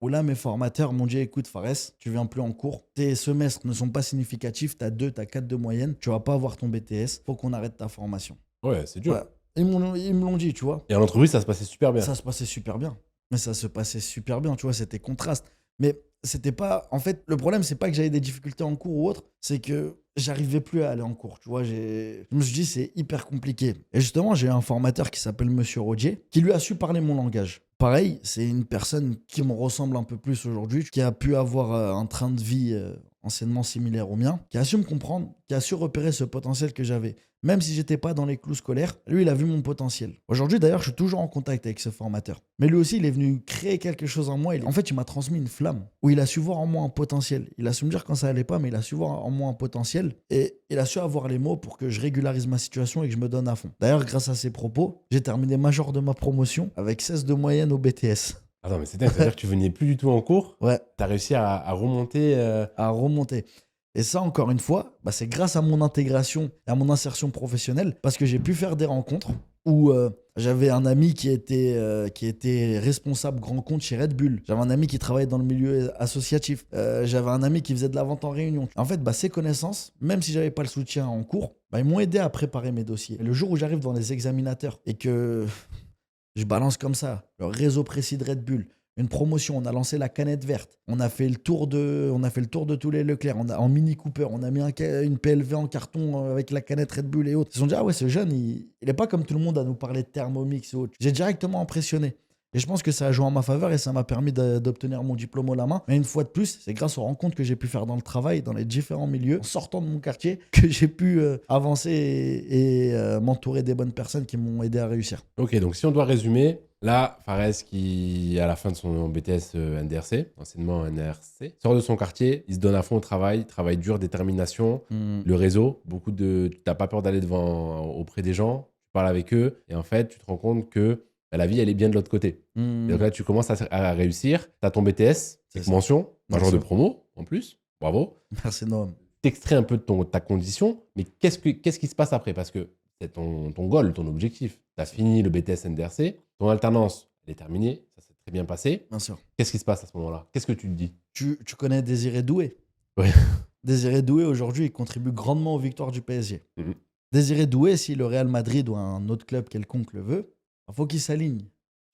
Où là, mes formateurs m'ont dit, écoute Fares, tu viens plus en cours, tes semestres ne sont pas significatifs, tu as 2, tu as 4 de moyenne, tu vas pas avoir ton BTS, faut qu'on arrête ta formation. Ouais, c'est dur. Ouais. Ils me l'ont dit, tu vois. Et en entreprise, ça se passait super bien. Ça se passait super bien. Mais ça se passait super bien, tu vois, c'était contraste. Mais c'était pas. En fait, le problème, c'est pas que j'avais des difficultés en cours ou autre, c'est que j'arrivais plus à aller en cours. Tu vois, je me suis dit, c'est hyper compliqué. Et justement, j'ai un formateur qui s'appelle Monsieur Rodier, qui lui a su parler mon langage. Pareil, c'est une personne qui me ressemble un peu plus aujourd'hui, qui a pu avoir un train de vie anciennement similaire au mien, qui a su me comprendre, qui a su repérer ce potentiel que j'avais. Même si j'étais pas dans les clous scolaires, lui, il a vu mon potentiel. Aujourd'hui, d'ailleurs, je suis toujours en contact avec ce formateur. Mais lui aussi, il est venu créer quelque chose en moi. En fait, il m'a transmis une flamme où il a su voir en moi un potentiel. Il a su me dire quand ça allait pas, mais il a su voir en moi un potentiel. Et il a su avoir les mots pour que je régularise ma situation et que je me donne à fond. D'ailleurs, grâce à ses propos, j'ai terminé major de ma promotion avec 16 de moyenne au BTS. Attends, mais c'est dingue, c'est-à-dire que tu venais plus du tout en cours. Ouais. Tu as réussi à remonter. À remonter. Et ça, encore une fois, c'est grâce à mon intégration et à mon insertion professionnelle, parce que j'ai pu faire des rencontres où j'avais un ami qui était responsable grand compte chez Red Bull. J'avais un ami qui travaillait dans le milieu associatif. J'avais un ami qui faisait de la vente en réunion. En fait, ces connaissances, même si j'avais pas le soutien en cours, ils m'ont aidé à préparer mes dossiers. Et le jour où j'arrive devant les examinateurs et que je balance comme ça le réseau précis de Red Bull, une promotion, on a lancé la canette verte, on a fait le tour de tous les Leclerc, en Mini Cooper, on a mis une PLV en carton avec la canette Red Bull et autres. Ils se sont dit, ah ouais, ce jeune, il est pas comme tout le monde à nous parler de Thermomix et autres. J'ai directement impressionné. Et je pense que ça a joué en ma faveur et ça m'a permis d'obtenir mon diplôme haut la main. Mais une fois de plus, c'est grâce aux rencontres que j'ai pu faire dans le travail, dans les différents milieux, en sortant de mon quartier, que j'ai pu avancer et m'entourer des bonnes personnes qui m'ont aidé à réussir. Ok, donc si on doit résumer, là, Fares qui, à la fin de son BTS NDRC, enseignement NRC, sort de son quartier, il se donne à fond au travail dur, détermination, le réseau, t'as pas peur d'aller auprès des gens, tu parles avec eux, et en fait, tu te rends compte que la vie, elle est bien de l'autre côté. Et donc là, tu commences à réussir, tu as ton BTS, avec mention, major de promo, en plus, bravo. Merci, Noam. T'extrais un peu de ta condition, mais qu'est-ce qui se passe après? Parce que c'est ton goal, ton objectif. Tu as fini le BTS NDRC, ton alternance, elle est terminée, ça s'est très bien passé. Bien sûr. Qu'est-ce qui se passe à ce moment-là? Qu'est-ce que tu te dis? Tu connais Désiré Doué? Oui. Désiré Doué, aujourd'hui, il contribue grandement aux victoires du PSG. Désiré Doué, si le Real Madrid ou un autre club quelconque le veut, il faut qu'il s'aligne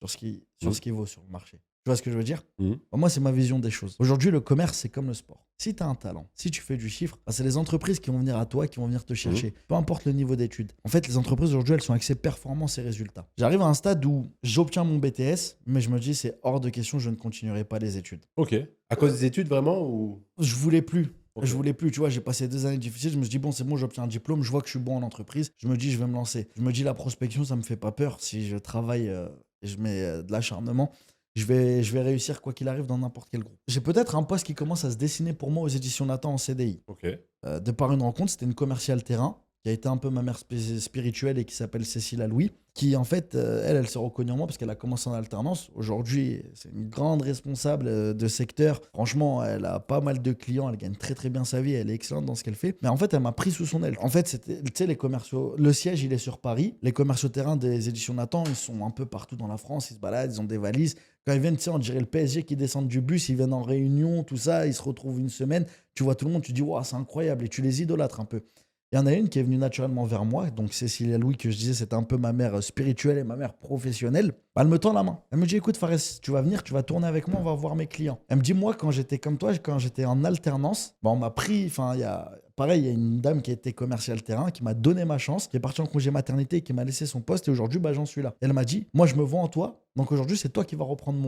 sur ce qu'il vaut sur le marché. Tu vois ce que je veux dire? Moi, c'est ma vision des choses. Aujourd'hui, le commerce, c'est comme le sport. Si tu as un talent, si tu fais du chiffre, c'est les entreprises qui vont venir à toi, qui vont venir te chercher. Peu importe le niveau d'études. En fait, les entreprises aujourd'hui, elles sont axées performance et résultats. J'arrive à un stade où j'obtiens mon BTS, mais je me dis, c'est hors de question, je ne continuerai pas les études. Ok. À cause des études, vraiment ou... Je voulais plus. Okay. Je voulais plus, tu vois, j'ai passé 2 années difficiles, je me suis dit, bon, c'est bon, j'obtiens un diplôme, je vois que je suis bon en entreprise, je me dis, je vais me lancer. Je me dis, la prospection, ça me fait pas peur. Si je travaille et je mets de l'acharnement, je vais réussir quoi qu'il arrive dans n'importe quel groupe. J'ai peut-être un poste qui commence à se dessiner pour moi aux éditions Nathan en CDI. Okay. De par une rencontre, c'était une commerciale terrain qui a été un peu ma mère spirituelle et qui s'appelle Cécile Aloui, qui en fait, elle s'est reconnue en moi parce qu'elle a commencé en alternance. Aujourd'hui, c'est une grande responsable de secteur. Franchement, elle a pas mal de clients, elle gagne très très bien sa vie, elle est excellente dans ce qu'elle fait. Mais en fait, elle m'a pris sous son aile. En fait, c'était, tu sais, les commerciaux, le siège, il est sur Paris. Les commerciaux terrain des éditions Nathan, ils sont un peu partout dans la France, ils se baladent, ils ont des valises. Quand ils viennent, tu sais, on dirait le PSG qui descendent du bus, ils viennent en réunion, tout ça, ils se retrouvent une semaine. Tu vois tout le monde, tu dis, waouh, c'est incroyable, et tu les idolâtres un peu. Il y en a une qui est venue naturellement vers moi, donc Cécilia Louis, que je disais, c'était un peu ma mère spirituelle et ma mère professionnelle. Elle me tend la main. Elle me dit, écoute, Fares, tu vas venir, tu vas tourner avec moi, on va voir mes clients. Elle me dit, moi, quand j'étais comme toi, quand j'étais en alternance, on m'a pris, il y a une dame qui était commerciale terrain, qui m'a donné ma chance, qui est partie en congé maternité, qui m'a laissé son poste, et aujourd'hui, j'en suis là. Et elle m'a dit, moi, je me vois en toi, donc aujourd'hui, c'est toi qui vas reprendre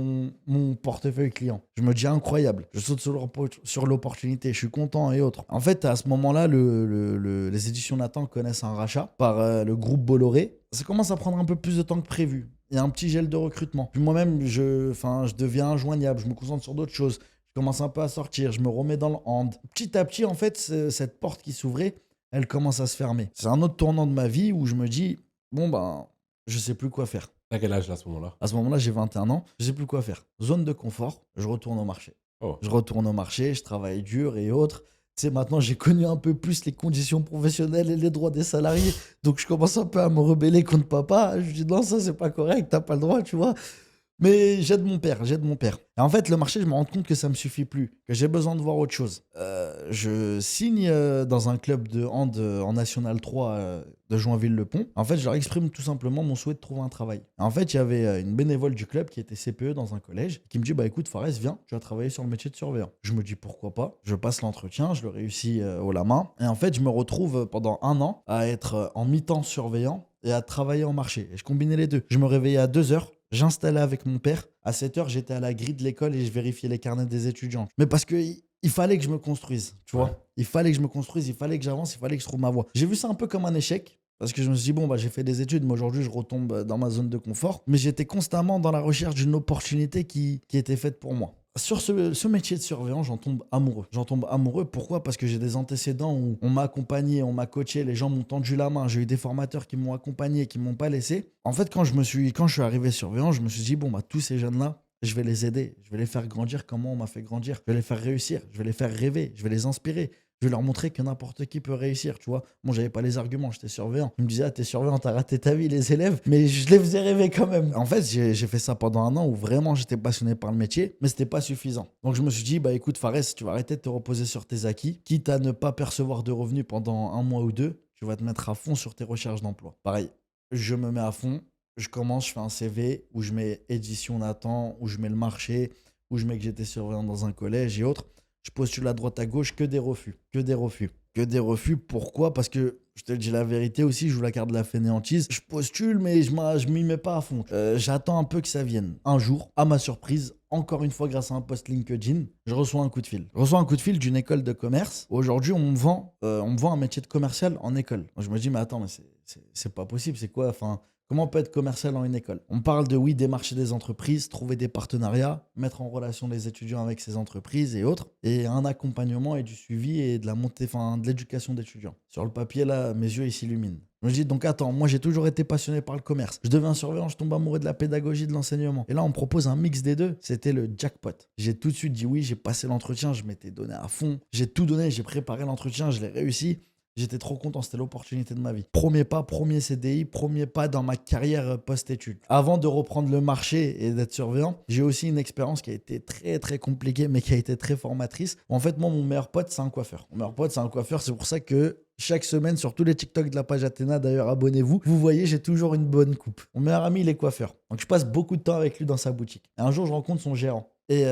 mon portefeuille client. Je me dis, incroyable, je saute sur l'opportunité, je suis content et autres. En fait, à ce moment-là, les éditions Nathan connaissent un rachat par le groupe Bolloré. Ça commence à prendre un peu plus de temps que prévu. Il y a un petit gel de recrutement. Puis moi-même, je deviens injoignable, je me concentre sur d'autres choses. Je commence un peu à sortir, je me remets dans le hand. Petit à petit, en fait, cette porte qui s'ouvrait, elle commence à se fermer. C'est un autre tournant de ma vie où je me dis, je sais plus quoi faire. À quel âge là, à ce moment-là? À ce moment-là, j'ai 21 ans, je sais plus quoi faire. Zone de confort, je retourne au marché. Je retourne au marché, je travaille dur et autres. Tu sais, maintenant, j'ai connu un peu plus les conditions professionnelles et les droits des salariés. Donc, je commence un peu à me rebeller contre papa. Je dis, non, ça, c'est pas correct, t'as pas le droit, tu vois. Mais j'aide mon père, j'aide mon père. Et en fait, le marché, je me rends compte que ça me suffit plus, que j'ai besoin de voir autre chose. Je signe dans un club de hand en National 3 de Joinville-le-Pont. En fait, je leur exprime tout simplement mon souhait de trouver un travail. Et en fait, il y avait une bénévole du club qui était CPE dans un collège qui me dit, bah écoute, Fares, viens, tu vas travailler sur le métier de surveillant. Je me dis, pourquoi pas? Je passe l'entretien, je le réussis haut la main. Et en fait, je me retrouve pendant 1 an à être en mi-temps surveillant et à travailler en marché. Et je combinais les deux. Je me réveillais à 2 heures. J'installais avec mon père. À 7 heures, j'étais à la grille de l'école et je vérifiais les carnets des étudiants. Mais parce que il fallait que je me construise, tu vois. Ouais. Il fallait que je me construise, il fallait que j'avance, il fallait que je trouve ma voie. J'ai vu ça un peu comme un échec. Parce que je me suis dit, bon, bah, j'ai fait des études, mais aujourd'hui, je retombe dans ma zone de confort. Mais j'étais constamment dans la recherche d'une opportunité qui était faite pour moi. Sur ce métier de surveillant, j'en tombe amoureux. J'en tombe amoureux, pourquoi? Parce que j'ai des antécédents où on m'a accompagné, on m'a coaché, les gens m'ont tendu la main, j'ai eu des formateurs qui m'ont accompagné, qui m'ont pas laissé. En fait, quand je suis arrivé surveillant, je me suis dit, bon, bah, tous ces jeunes-là, je vais les aider, je vais les faire grandir comment on m'a fait grandir, je vais les faire réussir, je vais les faire rêver, je vais les inspirer. Je vais leur montrer que n'importe qui peut réussir, tu vois. Moi, j'avais pas les arguments, j'étais surveillant. Ils me disaient, ah, t'es surveillant, t'as raté ta vie, les élèves. Mais je les faisais rêver quand même. En fait, j'ai fait ça pendant 1 an où vraiment j'étais passionné par le métier, mais c'était pas suffisant. Donc, je me suis dit, bah écoute, Fares, tu vas arrêter de te reposer sur tes acquis. Quitte à ne pas percevoir de revenus pendant 1 mois ou 2, tu vas te mettre à fond sur tes recherches d'emploi. Pareil, je me mets à fond. Je commence, je fais un CV où je mets édition Nathan, où je mets le marché, où je mets que j'étais surveillant dans un collège et autres. Je postule à droite à gauche, que des refus, que des refus. Que des refus, pourquoi? Parce que, je te dis la vérité aussi, je joue la carte de la fainéantise. Je postule, mais je m'y mets pas à fond. J'attends un peu que ça vienne. Un jour, à ma surprise, encore une fois grâce à un post LinkedIn, je reçois un coup de fil. Je reçois un coup de fil d'une école de commerce. Aujourd'hui, on me vend un métier de commercial en école. Moi, je me dis, mais attends, mais c'est pas possible, c'est quoi? Enfin, comment on peut être commercial dans une école? On parle de, oui, démarcher des entreprises, trouver des partenariats, mettre en relation les étudiants avec ces entreprises et autres, et un accompagnement et du suivi et de la montée, enfin, de l'éducation d'étudiants. Sur le papier, là, mes yeux, ils s'illuminent. Je me dis, donc attends, moi j'ai toujours été passionné par le commerce. Je deviens surveillant, je tombe amoureux de la pédagogie, de l'enseignement. Et là, on me propose un mix des deux. C'était le jackpot. J'ai tout de suite dit oui, j'ai passé l'entretien, je m'étais donné à fond. J'ai tout donné, j'ai préparé l'entretien, je l'ai réussi. J'étais trop content, c'était l'opportunité de ma vie. Premier pas, premier CDI, premier pas dans ma carrière post-études. Avant de reprendre le marché et d'être surveillant, j'ai aussi une expérience qui a été très très compliquée, mais qui a été très formatrice. En fait, moi, mon meilleur pote, c'est un coiffeur. Mon meilleur pote, c'est un coiffeur, c'est pour ça que chaque semaine, sur tous les TikTok de la page Athéna, d'ailleurs, abonnez-vous, vous voyez, j'ai toujours une bonne coupe. Mon meilleur ami, il est coiffeur. Donc, je passe beaucoup de temps avec lui dans sa boutique. Et un jour, je rencontre son gérant. Et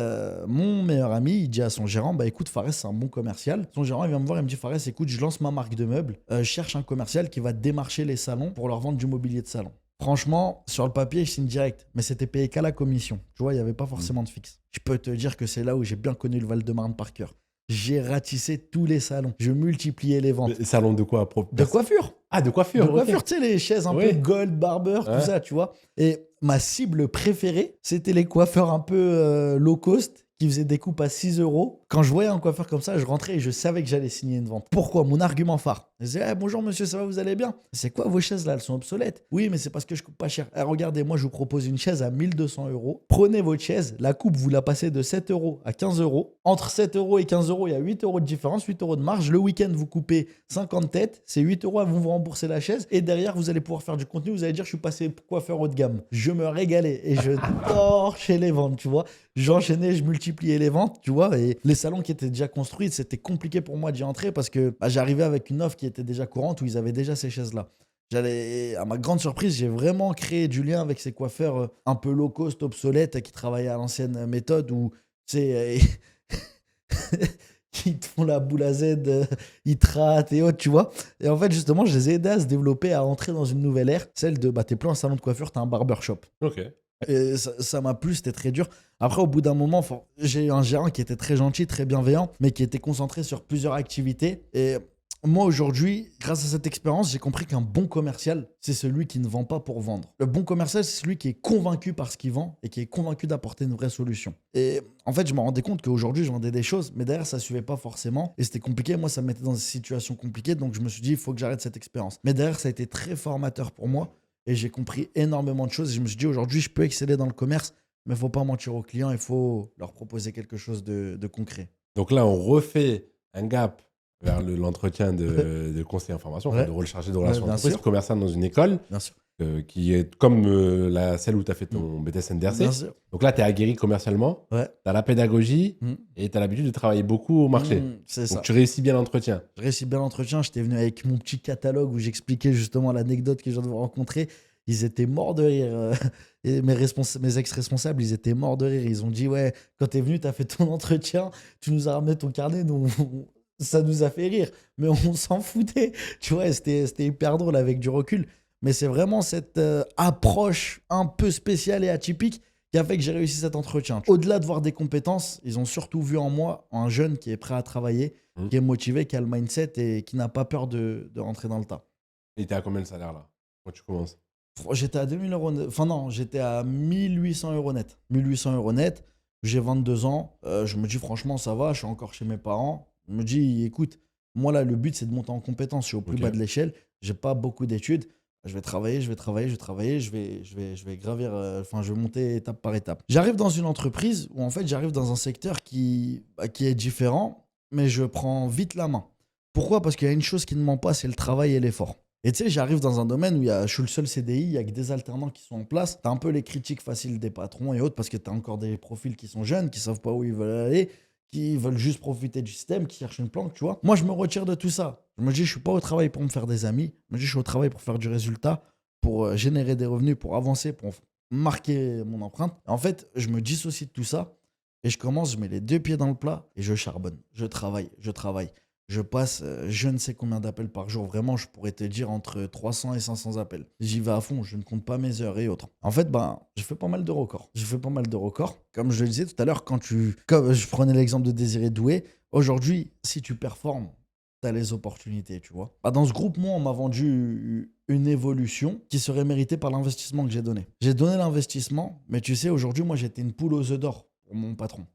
mon meilleur ami, il dit à son gérant, bah écoute, Fares, c'est un bon commercial. Son gérant, il vient me voir, il me dit, Fares, écoute, je lance ma marque de meubles. Je cherche un commercial qui va démarcher les salons pour leur vendre du mobilier de salon. Franchement, sur le papier, je signe direct, mais c'était payé qu'à la commission. Tu vois, il n'y avait pas forcément de fixe. Je peux te dire que c'est là où j'ai bien connu le Val-de-Marne par cœur. J'ai ratissé tous les salons. Je multipliais les ventes. Salon de quoi? De coiffure. Ah, de coiffure. De coiffure, tu sais, les chaises un peu gold, barber, tout ça, tu vois. Et ma cible préférée, c'était les coiffeurs un peu low cost qui faisaient des coupes à 6 euros. Quand je voyais un coiffeur comme ça, je rentrais et je savais que j'allais signer une vente. Pourquoi? Mon argument phare. Je disais, bonjour monsieur, ça va, vous allez bien? C'est quoi vos chaises là? Elles sont obsolètes. Oui, mais c'est parce que je coupe pas cher. Regardez, moi je vous propose une chaise à 1200 euros. Prenez votre chaise, la coupe, vous la passez de 7 euros à 15 euros. Entre 7 euros et 15 euros, il y a 8 euros de différence, 8 euros de marge. Le week-end, vous coupez 50 têtes, c'est 8 euros, elles vont vous rembourser la chaise. Et derrière, vous allez pouvoir faire du contenu, vous allez dire, je suis passé coiffeur haut de gamme. Je me régalais et je torchais les ventes, tu vois. J'enchaînais, je multipliais les ventes, tu vois. Et les salons qui étaient déjà construits, c'était compliqué pour moi d'y entrer parce que j'arrivais avec une offre qui était déjà courante où ils avaient déjà ces chaises-là. À ma grande surprise, j'ai vraiment créé du lien avec ces coiffeurs un peu low cost, obsolètes, qui travaillaient à l'ancienne méthode où, tu sais, ils te font la boule à Z, ils te ratent et autres, tu vois. Et en fait, justement, je les ai aidés à se développer, à entrer dans une nouvelle ère, celle de, t'es plus un salon de coiffure, t'es un barbershop. Ok. Et ça m'a plu, c'était très dur. Après, au bout d'un moment, j'ai eu un gérant qui était très gentil, très bienveillant, mais qui était concentré sur plusieurs activités. Et moi, aujourd'hui, grâce à cette expérience, j'ai compris qu'un bon commercial, c'est celui qui ne vend pas pour vendre. Le bon commercial, c'est celui qui est convaincu par ce qu'il vend et qui est convaincu d'apporter une vraie solution. Et en fait, je me rendais compte qu'aujourd'hui, je vendais des choses, mais derrière, ça ne suivait pas forcément. Et c'était compliqué. Moi, ça me mettait dans des situations compliquées. Donc, je me suis dit, il faut que j'arrête cette expérience. Mais derrière, ça a été très formateur pour moi. Et j'ai compris énormément de choses. Et je me suis dit, aujourd'hui, je peux exceller dans le commerce, mais il ne faut pas mentir aux clients. Il faut leur proposer quelque chose de concret. Donc là, on refait un gap vers l'entretien de conseiller en formation, de rôle chargé de relations d'entreprise, commercial dans une école. Bien sûr. qui est comme celle où tu as fait ton BTS NDRC. Bien sûr. Donc là, tu es aguerri commercialement, Ouais. tu as la pédagogie Mm. et tu as l'habitude de travailler beaucoup au marché. C'est Donc ça. tu réussis bien l'entretien. Je réussis bien l'entretien. J'étais venu avec mon petit catalogue où j'expliquais justement l'anecdote que je viens de vous rencontrer. Ils étaient morts de rire. Et mes ex-responsables, ils étaient morts de rire. Ils ont dit, ouais, quand t'es venu, t'as fait ton entretien, tu nous as ramené ton carnet, nous, ça nous a fait rire. Mais on s'en foutait. Tu vois, c'était hyper drôle avec du recul. Mais c'est vraiment cette approche un peu spéciale et atypique qui a fait que j'ai réussi cet entretien. Au-delà de voir des compétences, ils ont surtout vu en moi un jeune qui est prêt à travailler, qui est motivé, qui a le mindset et qui n'a pas peur de rentrer dans le tas. Et tu à combien le salaire là quand tu commences? J'étais à 2000 euros net. Enfin non, j'étais à 1800 euros net. 1800 euros net. J'ai 22 ans. Je me dis franchement, ça va. Je suis encore chez mes parents. Je me dis, écoute, moi là, le but, c'est de monter en compétence. Je suis au plus Ok. bas de l'échelle. J'ai pas beaucoup d'études. Je vais travailler, je vais travailler, je vais travailler. Je vais gravir. Enfin, je vais monter étape par étape. J'arrive dans une entreprise où en fait, j'arrive dans un secteur qui est différent, mais je prends vite la main. Pourquoi? Parce qu'il y a une chose qui ne ment pas, c'est le travail et l'effort. Et tu sais, j'arrive dans un domaine où je suis le seul CDI, il y a que des alternants qui sont en place. Tu as un peu les critiques faciles des patrons et autres parce que tu as encore des profils qui sont jeunes, qui savent pas où ils veulent aller, qui veulent juste profiter du système, qui cherchent une planque, tu vois. Moi, je me retire de tout ça. Je me dis, je suis pas au travail pour me faire des amis. Je me dis, je suis au travail pour faire du résultat, pour générer des revenus, pour avancer, pour marquer mon empreinte. En fait, je me dissocie de tout ça et je mets les deux pieds dans le plat et je charbonne. Je travaille, je travaille. Je passe je ne sais combien d'appels par jour. Vraiment, je pourrais te dire entre 300 et 500 appels. J'y vais à fond, je ne compte pas mes heures et autres. En fait, je fais pas mal de records. J'ai fait pas mal de records. Comme je le disais tout à l'heure, comme je prenais l'exemple de Désiré Doué, aujourd'hui, si tu performes, tu as les opportunités, tu vois. Dans ce groupe, moi, on m'a vendu une évolution qui serait méritée par l'investissement que j'ai donné. J'ai donné l'investissement, mais tu sais, aujourd'hui, moi, j'étais une poule aux œufs d'or pour mon patron.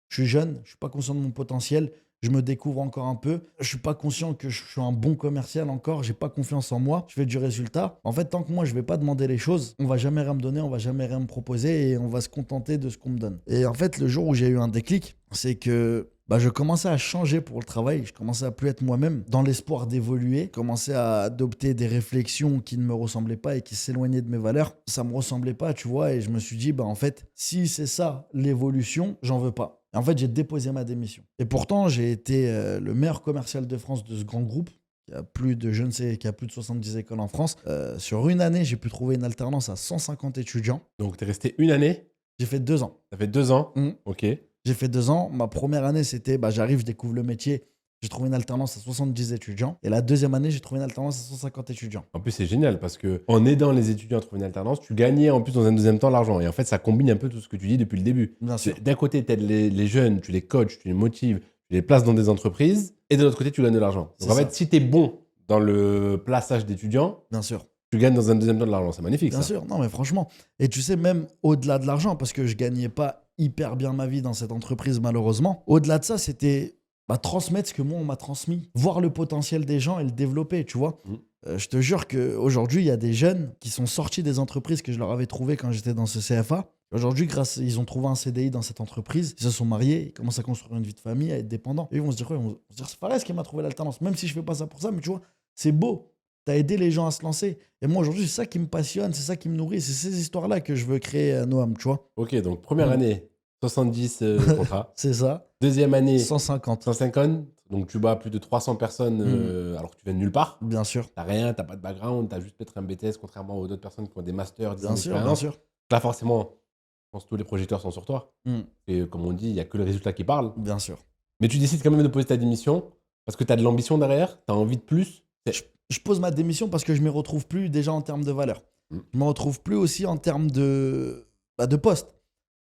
Je suis jeune, je suis pas conscient de mon potentiel. Je me découvre encore un peu. Je suis pas conscient que je suis un bon commercial encore. J'ai pas confiance en moi. Je fais du résultat. En fait, tant que moi, je vais pas demander les choses, on va jamais rien me donner, on va jamais rien me proposer et on va se contenter de ce qu'on me donne. Et en fait, le jour où j'ai eu un déclic, c'est que je commençais à changer pour le travail. Je commençais à plus être moi-même dans l'espoir d'évoluer. Je commençais à adopter des réflexions qui ne me ressemblaient pas et qui s'éloignaient de mes valeurs. Ça me ressemblait pas, tu vois. Et je me suis dit, en fait, si c'est ça l'évolution, j'en veux pas. Et en fait, j'ai déposé ma démission. Et pourtant, j'ai été le meilleur commercial de France de ce grand groupe, qui a plus de, je ne sais, qui a plus de 70 écoles en France. Sur une année, j'ai pu trouver une alternance à 150 étudiants. Donc tu es resté une année? J'ai fait 2 ans. Ça fait 2 ans? Mmh. Ok. J'ai fait 2 ans. Ma première année, c'était, j'arrive, je découvre le métier. J'ai trouvé une alternance à 70 étudiants. Et la deuxième année, j'ai trouvé une alternance à 150 étudiants. En plus, c'est génial parce que en aidant les étudiants à trouver une alternance, tu gagnais en plus dans un deuxième temps l'argent. Et en fait, ça combine un peu tout ce que tu dis depuis le début. Bien sûr. D'un côté, tu aides les jeunes, tu les coaches, tu les motives, tu les places dans des entreprises. Et de l'autre côté, tu gagnes de l'argent. Donc en fait, si tu es bon dans le plaçage d'étudiants, bien sûr, tu gagnes dans un deuxième temps de l'argent. C'est magnifique, bien ça. sûr, non mais franchement. Et tu sais, même au-delà de l'argent, parce que je gagnais pas hyper bien ma vie dans cette entreprise malheureusement, au-delà de ça, c'était transmettre ce que moi on m'a transmis, voir le potentiel des gens et le développer, tu vois. Je te jure qu'aujourd'hui, il y a des jeunes qui sont sortis des entreprises que je leur avais trouvées quand j'étais dans ce CFA. Aujourd'hui, ils ont trouvé un CDI dans cette entreprise, ils se sont mariés, ils commencent à construire une vie de famille, à être dépendants. Et ils vont se dire, ouais, c'est Fares qui m'a trouvé l'alternance, même si je fais pas ça pour ça, mais tu vois, c'est beau. Tu as aidé les gens à se lancer. Et moi, aujourd'hui, c'est ça qui me passionne, c'est ça qui me nourrit, c'est ces histoires-là que je veux créer à Noam, tu vois. Ok, donc première année, 70 contrats. C'est ça. Deuxième année, 150. 150. Donc tu bats plus de 300 personnes alors que tu viens de nulle part. Bien sûr. T'as rien, t'as pas de background, t'as juste peut-être un BTS, contrairement aux autres personnes qui ont des masters, des Bien sûr, bien expériences. sûr. Là, forcément, je pense que tous les projecteurs sont sur toi. Et comme on dit, il n'y a que le résultat qui parle. Bien sûr. Mais tu décides quand même de poser ta démission parce que tu as de l'ambition derrière, tu as envie de plus. Je pose ma démission parce que je ne m'y retrouve plus déjà en termes de valeur. Je ne me retrouve plus aussi en termes de poste.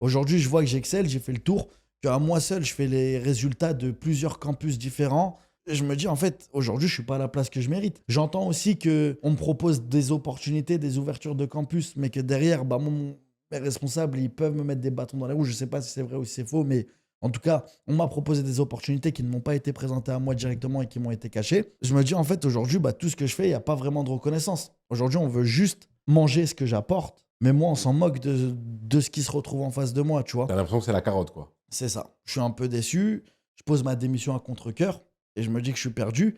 Aujourd'hui, je vois que j'excelle, j'ai fait le tour, qu'à moi seul, je fais les résultats de plusieurs campus différents. Et je me dis, en fait, aujourd'hui, je ne suis pas à la place que je mérite. J'entends aussi qu'on me propose des opportunités, des ouvertures de campus, mais que derrière, mes responsables, ils peuvent me mettre des bâtons dans les roues. Je ne sais pas si c'est vrai ou si c'est faux, mais en tout cas, on m'a proposé des opportunités qui ne m'ont pas été présentées à moi directement et qui m'ont été cachées. Je me dis, en fait, aujourd'hui, tout ce que je fais, il n'y a pas vraiment de reconnaissance. Aujourd'hui, on veut juste manger ce que j'apporte, mais moi, on s'en moque de ce qui se retrouve en face de moi, tu vois. T'as l'impression que c'est la carotte, quoi. C'est ça. Je suis un peu déçu. Je pose ma démission à contre-cœur et je me dis que je suis perdu.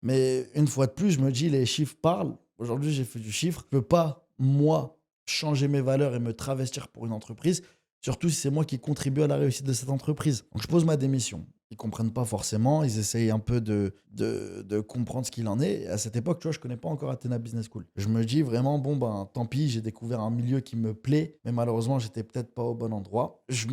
Mais une fois de plus, je me dis, les chiffres parlent. Aujourd'hui, j'ai fait du chiffre. Je peux pas moi, changer mes valeurs et me travestir pour une entreprise, surtout si c'est moi qui contribue à la réussite de cette entreprise. Donc je pose ma démission. Ils comprennent pas forcément, ils essayent un peu de comprendre ce qu'il en est. Et à cette époque, tu vois, je connais pas encore Athena Business School. Je me dis vraiment, bon, ben, tant pis, j'ai découvert un milieu qui me plaît, mais malheureusement, j'étais peut-être pas au bon endroit. Je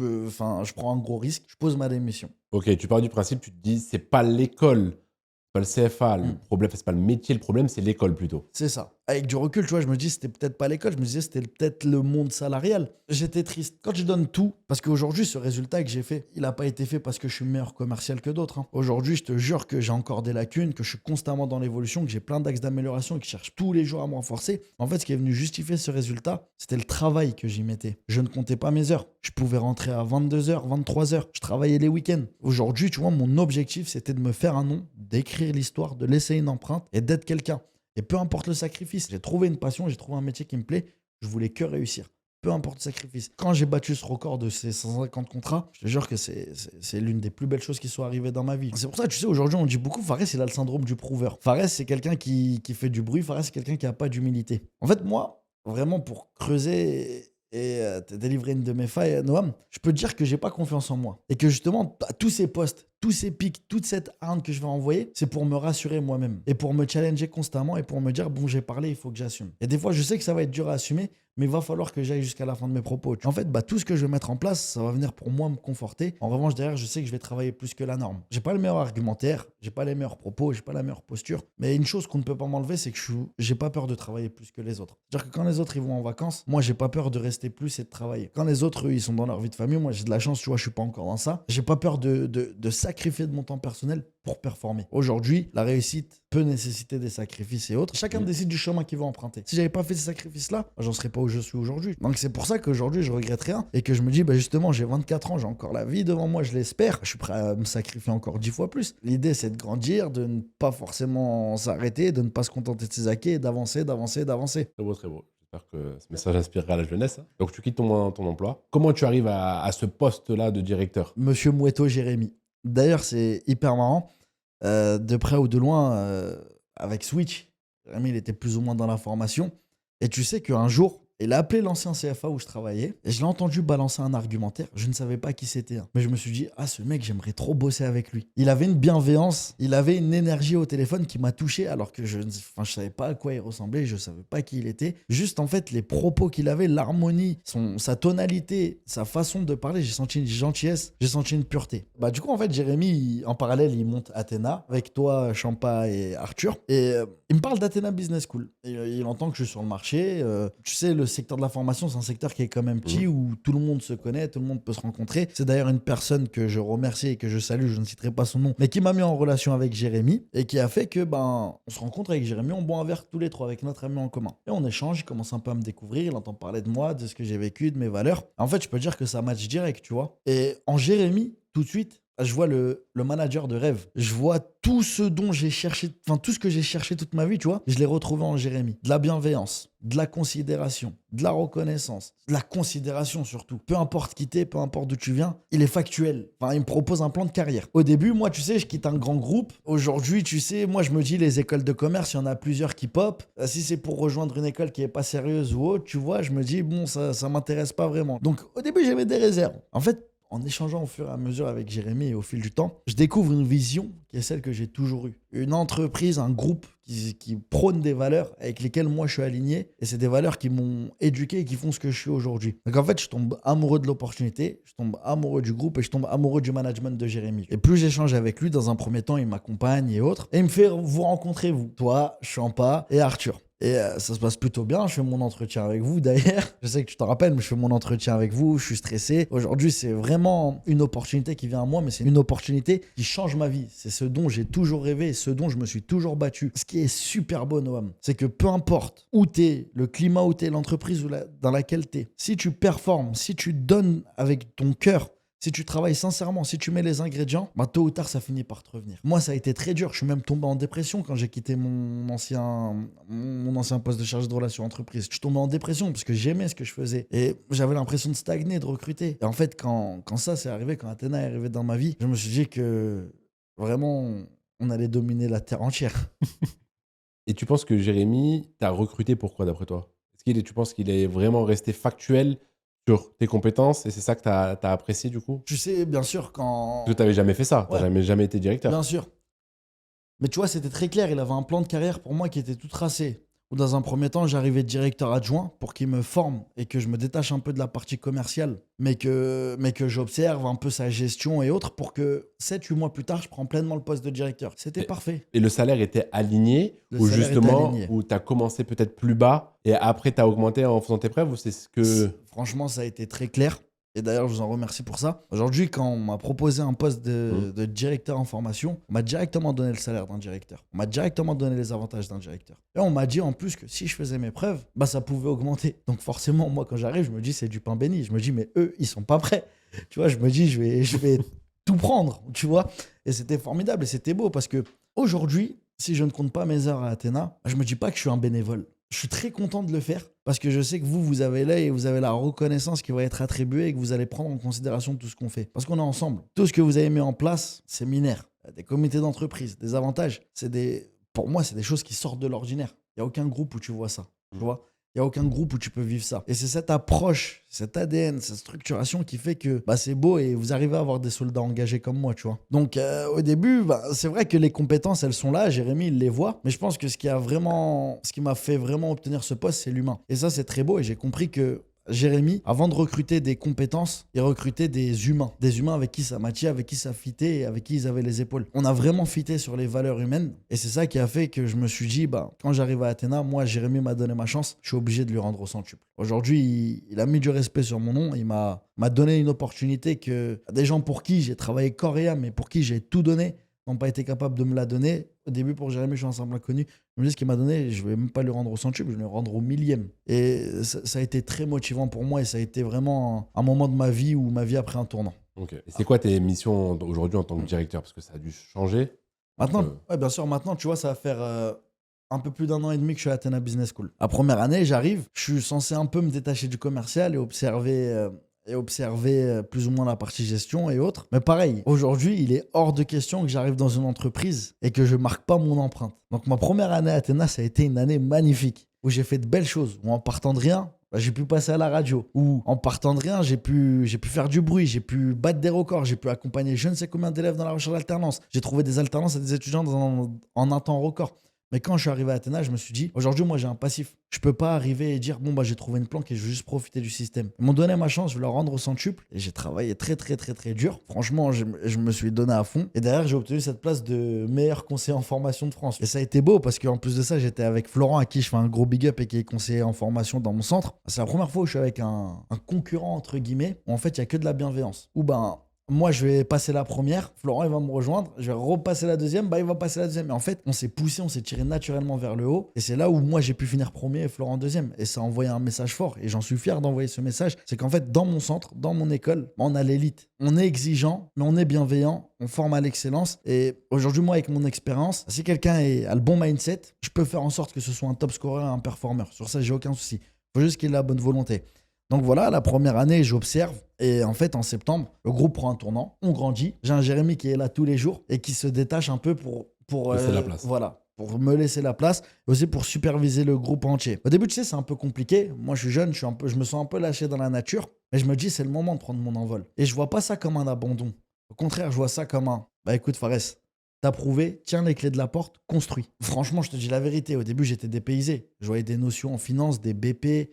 prends un gros risque, je pose ma démission. Ok, tu pars du principe, tu te dis, c'est pas l'école, c'est pas le CFA, le Mm. problème, c'est pas le métier, le problème, c'est l'école plutôt. C'est ça. Avec du recul, tu vois, je me dis, c'était peut-être pas l'école, je me disais, c'était peut-être le monde salarial. J'étais triste. Quand je donne tout, parce qu'aujourd'hui, ce résultat que j'ai fait, il n'a pas été fait parce que je suis meilleur commercial que d'autres, hein. Aujourd'hui, je te jure que j'ai encore des lacunes, que je suis constamment dans l'évolution, que j'ai plein d'axes d'amélioration et que je cherche tous les jours à me renforcer. En fait, ce qui est venu justifier ce résultat, c'était le travail que j'y mettais. Je ne comptais pas mes heures. Je pouvais rentrer à 22h, 23h. Je travaillais les week-ends. Aujourd'hui, tu vois, mon objectif, c'était de me faire un nom, d'écrire l'histoire, de laisser une empreinte et d'être quelqu'un. Et peu importe le sacrifice, j'ai trouvé une passion, j'ai trouvé un métier qui me plaît, je voulais que réussir. Peu importe le sacrifice. Quand j'ai battu ce record de ces 150 contrats, je te jure que c'est l'une des plus belles choses qui sont arrivées dans ma vie. C'est pour ça, tu sais, aujourd'hui, on dit beaucoup, Fares, il a le syndrome du prouveur. Fares, c'est quelqu'un qui fait du bruit. Fares, c'est quelqu'un qui n'a pas d'humilité. En fait, moi, vraiment, pour creuser et te délivrer une de mes failles, Noam, je peux te dire que j'ai pas confiance en moi. Et que justement, tous ces posts, tous ces pics, toute cette harne que je vais envoyer, c'est pour me rassurer moi-même. Et pour me challenger constamment et pour me dire, bon, j'ai parlé, il faut que j'assume. Et des fois, je sais que ça va être dur à assumer, mais il va falloir que j'aille jusqu'à la fin de mes propos. En fait, tout ce que je vais mettre en place, ça va venir pour moi me conforter. En revanche, derrière, je sais que je vais travailler plus que la norme. J'ai pas le meilleur argumentaire, j'ai pas les meilleurs propos, j'ai pas la meilleure posture. Mais une chose qu'on ne peut pas m'enlever, c'est que j'ai pas peur de travailler plus que les autres. C'est-à-dire que quand les autres ils vont en vacances, moi j'ai pas peur de rester plus et de travailler. Quand les autres, eux, ils sont dans leur vie de famille, moi j'ai de la chance, tu vois, je suis pas encore dans ça. J'ai pas peur de sacrifier de mon temps personnel pour performer. Aujourd'hui, la réussite peut nécessiter des sacrifices et autres. Chacun décide du chemin qu'il va emprunter. Si j'avais pas fait ces sacrifices-là, j'en serais pas où je suis aujourd'hui. Donc c'est pour ça qu'aujourd'hui, je regrette rien et que je me dis, justement, j'ai 24 ans, j'ai encore la vie devant moi, je l'espère. Je suis prêt à me sacrifier encore 10 fois plus. L'idée, c'est de grandir, de ne pas forcément s'arrêter, de ne pas se contenter de ses acquis et d'avancer, d'avancer, d'avancer. Très beau, très beau. J'espère que ce message inspirera la jeunesse, hein. Donc tu quittes ton emploi. Comment tu arrives à ce poste-là de directeur? Monsieur Mouetto Jérémy. D'ailleurs, c'est hyper marrant. De près ou de loin, avec Switch, Jérémy, il était plus ou moins dans la formation. Et tu sais qu'un jour, il a appelé l'ancien CFA où je travaillais et je l'ai entendu balancer un argumentaire. Je ne savais pas qui c'était, hein. Mais je me suis dit, ce mec, j'aimerais trop bosser avec lui. Il avait une bienveillance, il avait une énergie au téléphone qui m'a touché alors que je savais pas à quoi il ressemblait, je savais pas qui il était. Juste en fait, les propos qu'il avait, l'harmonie, sa tonalité, sa façon de parler, j'ai senti une gentillesse, j'ai senti une pureté. Du coup, en fait, Jérémy, en parallèle, il monte Athéna avec toi, Champa et Arthur. Et il me parle d'Athena Business School. Et, il entend que je suis sur le marché. Tu sais, le secteur de la formation, c'est un secteur qui est quand même petit, où tout le monde se connaît, tout le monde peut se rencontrer. C'est d'ailleurs une personne que je remercie et que je salue, je ne citerai pas son nom, mais qui m'a mis en relation avec Jérémy et qui a fait que on se rencontre avec Jérémy, on boit un verre tous les trois avec notre ami en commun. Et on échange, il commence un peu à me découvrir, il entend parler de moi, de ce que j'ai vécu, de mes valeurs. En fait, je peux dire que ça match direct, tu vois. Et en Jérémy, tout de suite, je vois le manager de rêve. Je vois tout ce dont j'ai cherché, tout ce que j'ai cherché toute ma vie, tu vois. Je l'ai retrouvé en Jérémy. De la bienveillance, de la considération, de la reconnaissance, de la considération surtout. Peu importe qui t'es, peu importe d'où tu viens, il est factuel. Il me propose un plan de carrière. Au début, moi, tu sais, je quitte un grand groupe. Aujourd'hui, tu sais, moi, je me dis, les écoles de commerce, il y en a plusieurs qui pop. Si c'est pour rejoindre une école qui est pas sérieuse ou autre, tu vois, je me dis, bon, ça m'intéresse pas vraiment. Donc, au début, j'avais des réserves. En fait, en échangeant au fur et à mesure avec Jérémy et au fil du temps, je découvre une vision qui est celle que j'ai toujours eue. Une entreprise, un groupe qui prône des valeurs avec lesquelles moi je suis aligné. Et c'est des valeurs qui m'ont éduqué et qui font ce que je suis aujourd'hui. Donc en fait, je tombe amoureux de l'opportunité, je tombe amoureux du groupe et je tombe amoureux du management de Jérémy. Et plus j'échange avec lui, dans un premier temps, il m'accompagne et autres. Et il me fait vous rencontrer, vous, toi, Champa et Arthur. Et ça se passe plutôt bien. Je fais mon entretien avec vous d'ailleurs. Je sais que tu t'en rappelles, mais je fais mon entretien avec vous. Je suis stressé. Aujourd'hui, c'est vraiment une opportunité qui vient à moi, mais c'est une opportunité qui change ma vie. C'est ce dont j'ai toujours rêvé et ce dont je me suis toujours battu. Ce qui est super beau, Noam, c'est que peu importe où t'es, le climat où t'es, l'entreprise dans laquelle t'es, si tu performes, si tu donnes avec ton cœur, si tu travailles sincèrement, si tu mets les ingrédients, tôt ou tard, ça finit par te revenir. Moi, ça a été très dur. Je suis même tombé en dépression quand j'ai quitté mon ancien poste de chargé de relations entreprises. Je suis tombé en dépression parce que j'aimais ce que je faisais. Et j'avais l'impression de stagner, de recruter. Et en fait, quand ça s'est arrivé, quand Athéna est arrivé dans ma vie, je me suis dit que vraiment, on allait dominer la terre entière. Et tu penses que Jérémy t'a recruté pourquoi d'après toi? Est-ce Tu penses qu'il est vraiment resté factuel sur tes compétences et c'est ça que tu as apprécié du coup? Tu sais, bien sûr, Parce que quand. tu n'avais jamais fait ça, tu Ouais, n'as jamais été directeur. bien sûr. Mais tu vois, c'était très clair. Il avait un plan de carrière pour moi qui était tout tracé. Où dans un premier temps, j'arrivais directeur adjoint pour qu'il me forme et que je me détache un peu de la partie commerciale, mais que j'observe un peu sa gestion et autres pour que 7 8 mois plus tard, je prends pleinement le poste de directeur. C'était Et, parfait. et le salaire était aligné Le ou salaire était justement aligné. où tu as commencé peut-être plus bas et après tu as augmenté en faisant tes preuves ou c'est ce que... Franchement, ça a été très clair. Et d'ailleurs, je vous en remercie pour ça. Aujourd'hui, quand on m'a proposé un poste de directeur en formation, on m'a directement donné le salaire d'un directeur. On m'a directement donné les avantages d'un directeur. Et on m'a dit en plus que si je faisais mes preuves, bah ça pouvait augmenter. Donc forcément, moi, quand j'arrive, je me dis c'est du pain béni. Je me dis, mais eux, ils sont pas prêts. Tu vois, je me dis, je vais tout prendre, tu vois. Et c'était formidable et c'était beau parce que aujourd'hui, si je ne compte pas mes heures à Athéna, je me dis pas que je suis un bénévole. Je suis très content de le faire parce que je sais que vous avez l'œil et vous avez la reconnaissance qui va être attribuée et que vous allez prendre en considération tout ce qu'on fait. Parce qu'on est ensemble. Tout ce que vous avez mis en place, c'est minaire. Des comités d'entreprise, des avantages. Pour moi, c'est des choses qui sortent de l'ordinaire. Il n'y a aucun groupe où tu vois ça. Tu vois? Il n'y a aucun groupe où tu peux vivre ça. Et c'est cette approche, cet ADN, cette structuration qui fait que bah, c'est beau et vous arrivez à avoir des soldats engagés comme moi, tu vois. Donc au début, bah, c'est vrai que les compétences, elles sont là. Jérémy, il les voit. Mais je pense que ce qui m'a fait vraiment obtenir ce poste, c'est l'humain. Et ça, c'est très beau. Et j'ai compris que Jérémy, avant de recruter des compétences, il recrutait des humains. Des humains avec qui ça matchait, avec qui ça fitait et avec qui ils avaient les épaules. On a vraiment fité sur les valeurs humaines. Et c'est ça qui a fait que je me suis dit, bah, quand j'arrive à Athéna, moi, Jérémy m'a donné ma chance. Je suis obligé de lui rendre au centuple. Aujourd'hui, il a mis du respect sur mon nom. Il m'a donné une opportunité que des gens pour qui j'ai travaillé corps et âme et pour qui j'ai tout donné n'ont pas été capables de me la donner. Au début, pour Jérémy, je suis ensemble inconnu. Je me dis ce qu'il m'a donné, je ne vais même pas lui rendre au centuple, je vais lui rendre au millième. Et ça a été très motivant pour moi et ça a été vraiment un moment de ma vie où ma vie a pris un tournant. Ok. Et c'est quoi tes missions aujourd'hui en tant que directeur? Parce que ça a dû changer. Maintenant, ouais, bien sûr, maintenant, tu vois, ça va faire un peu plus d'1 an et demi que je suis à Athena Business School. La première année, j'arrive, je suis censé un peu me détacher du commercial et observer plus ou moins la partie gestion et autres. Mais pareil, aujourd'hui, il est hors de question que j'arrive dans une entreprise et que je marque pas mon empreinte. Donc ma première année à Athéna, ça a été une année magnifique où j'ai fait de belles choses, où en partant de rien, bah, j'ai pu passer à la radio, où en partant de rien, j'ai pu faire du bruit, j'ai pu battre des records, j'ai pu accompagner je ne sais combien d'élèves dans la recherche d'alternance. J'ai trouvé des alternances à des étudiants en un temps record. Mais quand je suis arrivé à Athéna, je me suis dit, aujourd'hui, moi, j'ai un passif. Je peux pas arriver et dire, bon, bah, j'ai trouvé une planque et je veux juste profiter du système. Ils m'ont donné ma chance, je vais leur rendre au centuple. Et j'ai travaillé très, très, très, très dur. Franchement, je me suis donné à fond. Et derrière, j'ai obtenu cette place de meilleur conseiller en formation de France. Et ça a été beau parce qu'en plus de ça, j'étais avec Florent, à qui je fais un gros big up et qui est conseiller en formation dans mon centre. C'est la première fois où je suis avec un concurrent, entre guillemets, où en fait, il y a que de la bienveillance. Où ben, moi, je vais passer la première, Florent, il va me rejoindre, je vais repasser la deuxième, bah, il va passer la deuxième. Et en fait, on s'est poussé, on s'est tiré naturellement vers le haut. Et c'est là où moi, j'ai pu finir premier et Florent deuxième. Et ça a envoyé un message fort. Et j'en suis fier d'envoyer ce message. C'est qu'en fait, dans mon centre, dans mon école, on a l'élite. On est exigeant, mais on est bienveillant, on forme à l'excellence. Et aujourd'hui, moi, avec mon expérience, si quelqu'un a le bon mindset, je peux faire en sorte que ce soit un top scorer, un performeur. Sur ça, j'ai aucun souci. Il faut juste qu'il ait la bonne volonté. Donc voilà, la première année, j'observe. Et en fait, en septembre, le groupe prend un tournant. On grandit. J'ai un Jérémy qui est là tous les jours et qui se détache un peu pour laisser la place. Voilà, pour me laisser la place et aussi pour superviser le groupe entier. Au début, tu sais, c'est un peu compliqué. Moi, je suis jeune, je me sens un peu lâché dans la nature. Mais je me dis, c'est le moment de prendre mon envol. Et je vois pas ça comme un abandon. Au contraire, je vois ça comme un, bah écoute, Fares, t'as prouvé, tiens les clés de la porte, construis. Franchement, je te dis la vérité. Au début, j'étais dépaysé. Je voyais des notions en finance, des BP,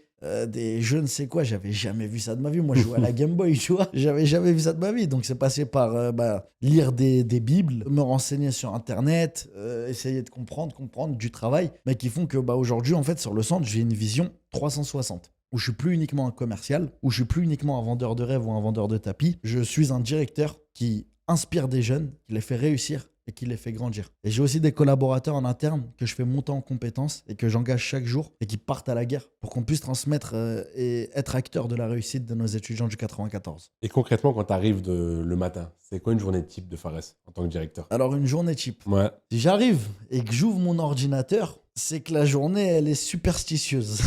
des je ne sais quoi. J'avais jamais vu ça de ma vie. Moi, je jouais à la Game Boy, tu vois. J'avais jamais vu ça de ma vie. Donc, c'est passé par lire des bibles, me renseigner sur Internet, essayer de comprendre du travail, mais qui font que aujourd'hui, en fait, sur le centre, j'ai une vision 360. Où je suis plus uniquement un commercial, où je suis plus uniquement un vendeur de rêves ou un vendeur de tapis. Je suis un directeur qui inspire des jeunes, qui les fait réussir et qui les fait grandir. Et j'ai aussi des collaborateurs en interne que je fais monter en compétences et que j'engage chaque jour et qui partent à la guerre pour qu'on puisse transmettre et être acteur de la réussite de nos étudiants du 94. Et concrètement, quand tu arrives le matin, c'est quoi une journée type de Fares en tant que directeur? Alors, une journée type. Ouais. Si j'arrive et que j'ouvre mon ordinateur, c'est que la journée, elle est superstitieuse.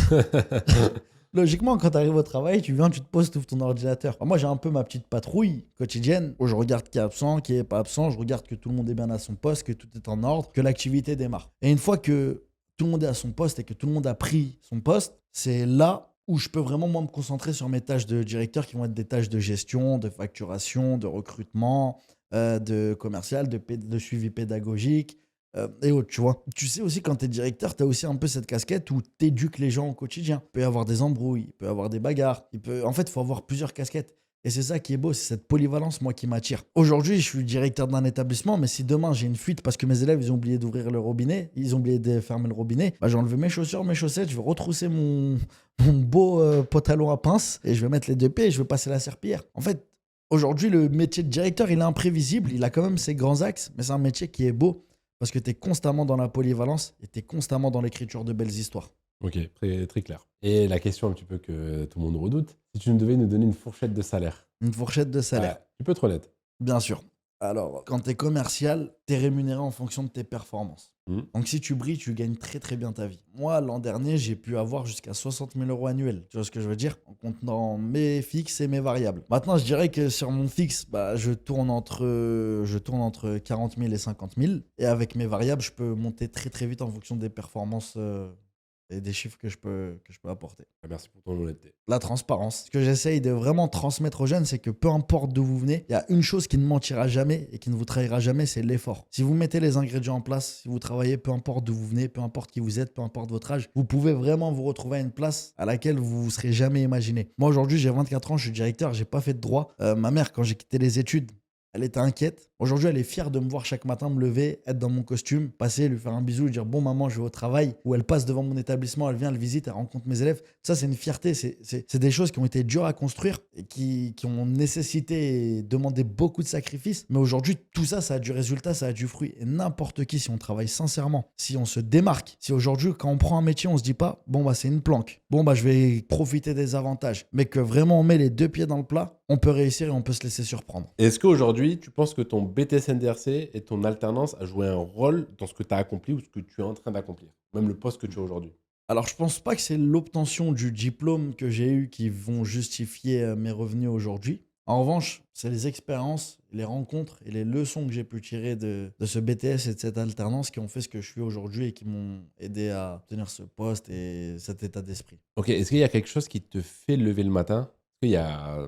Logiquement, quand tu arrives au travail, tu viens, tu te poses, tu ouvres ton ordinateur. Alors moi, j'ai un peu ma petite patrouille quotidienne où je regarde qui est absent, qui n'est pas absent, je regarde que tout le monde est bien à son poste, que tout est en ordre, que l'activité démarre. Et une fois que tout le monde est à son poste et que tout le monde a pris son poste, c'est là où je peux vraiment moi me concentrer sur mes tâches de directeur qui vont être des tâches de gestion, de facturation, de recrutement, de commercial, de suivi pédagogique et autres, tu vois. Tu sais aussi, quand tu es directeur, tu as aussi un peu cette casquette où tu éduques les gens au quotidien. Il peut y avoir des embrouilles, il peut y avoir des bagarres. En fait, il faut avoir plusieurs casquettes. Et c'est ça qui est beau, c'est cette polyvalence, moi, qui m'attire. Aujourd'hui, je suis directeur d'un établissement, mais si demain j'ai une fuite parce que mes élèves, ils ont oublié d'ouvrir le robinet, ils ont oublié de fermer le robinet, bah, j'ai enlevé mes chaussures, mes chaussettes, je vais retrousser mon beau pantalon à pince et je vais mettre les deux pieds et je vais passer la serpillière. En fait, aujourd'hui, le métier de directeur, il est imprévisible, il a quand même ses grands axes, mais c'est un métier qui est beau parce que tu es constamment dans la polyvalence et tu es constamment dans l'écriture de belles histoires. Ok, très, très clair. Et la question un petit peu que tout le monde redoute, si tu devais nous donner une fourchette de salaire. Une fourchette de salaire. Ouais, tu peux être honnête. Bien sûr. Alors, quand tu es commercial, tu es rémunéré en fonction de tes performances. Donc, si tu brilles, tu gagnes très très bien ta vie. Moi, l'an dernier, j'ai pu avoir jusqu'à 60 000 euros annuels. Tu vois ce que je veux dire? En comptant mes fixes et mes variables. Maintenant, je dirais que sur mon fixe, bah, je tourne entre 40 000 et 50 000. Et avec mes variables, je peux monter très très vite en fonction des performances et des chiffres que je peux apporter. Merci pour ton honnêteté. La transparence. Ce que j'essaye de vraiment transmettre aux jeunes, c'est que peu importe d'où vous venez, il y a une chose qui ne mentira jamais et qui ne vous trahira jamais, c'est l'effort. Si vous mettez les ingrédients en place, si vous travaillez, peu importe d'où vous venez, peu importe qui vous êtes, peu importe votre âge, vous pouvez vraiment vous retrouver à une place à laquelle vous ne vous serez jamais imaginé. Moi, aujourd'hui, j'ai 24 ans, je suis directeur, j'ai pas fait de droit. Ma mère, quand j'ai quitté les études, elle était inquiète. Aujourd'hui, elle est fière de me voir chaque matin me lever, être dans mon costume, passer, lui faire un bisou, lui dire bon maman, je vais au travail. Ou elle passe devant mon établissement, elle vient, elle visite, elle rencontre mes élèves. Ça, c'est une fierté. C'est des choses qui ont été dures à construire et qui ont nécessité et demandé beaucoup de sacrifices. Mais aujourd'hui, tout ça, ça a du résultat, ça a du fruit. Et n'importe qui, si on travaille sincèrement, si on se démarque, si aujourd'hui, quand on prend un métier, on se dit pas bon bah c'est une planque. Bon bah je vais profiter des avantages. Mais que vraiment on met les deux pieds dans le plat, on peut réussir et on peut se laisser surprendre. Est-ce qu'aujourd'hui, tu penses que ton BTS NDRC et ton alternance a joué un rôle dans ce que tu as accompli ou ce que tu es en train d'accomplir? Même le poste que tu as aujourd'hui? Alors, je pense pas que c'est l'obtention du diplôme que j'ai eu qui vont justifier mes revenus aujourd'hui. En revanche, c'est les expériences, les rencontres et les leçons que j'ai pu tirer de ce BTS et de cette alternance qui ont fait ce que je suis aujourd'hui et qui m'ont aidé à obtenir ce poste et cet état d'esprit. Ok, est-ce qu'il y a quelque chose qui te fait lever le matin? Est-ce qu'il y a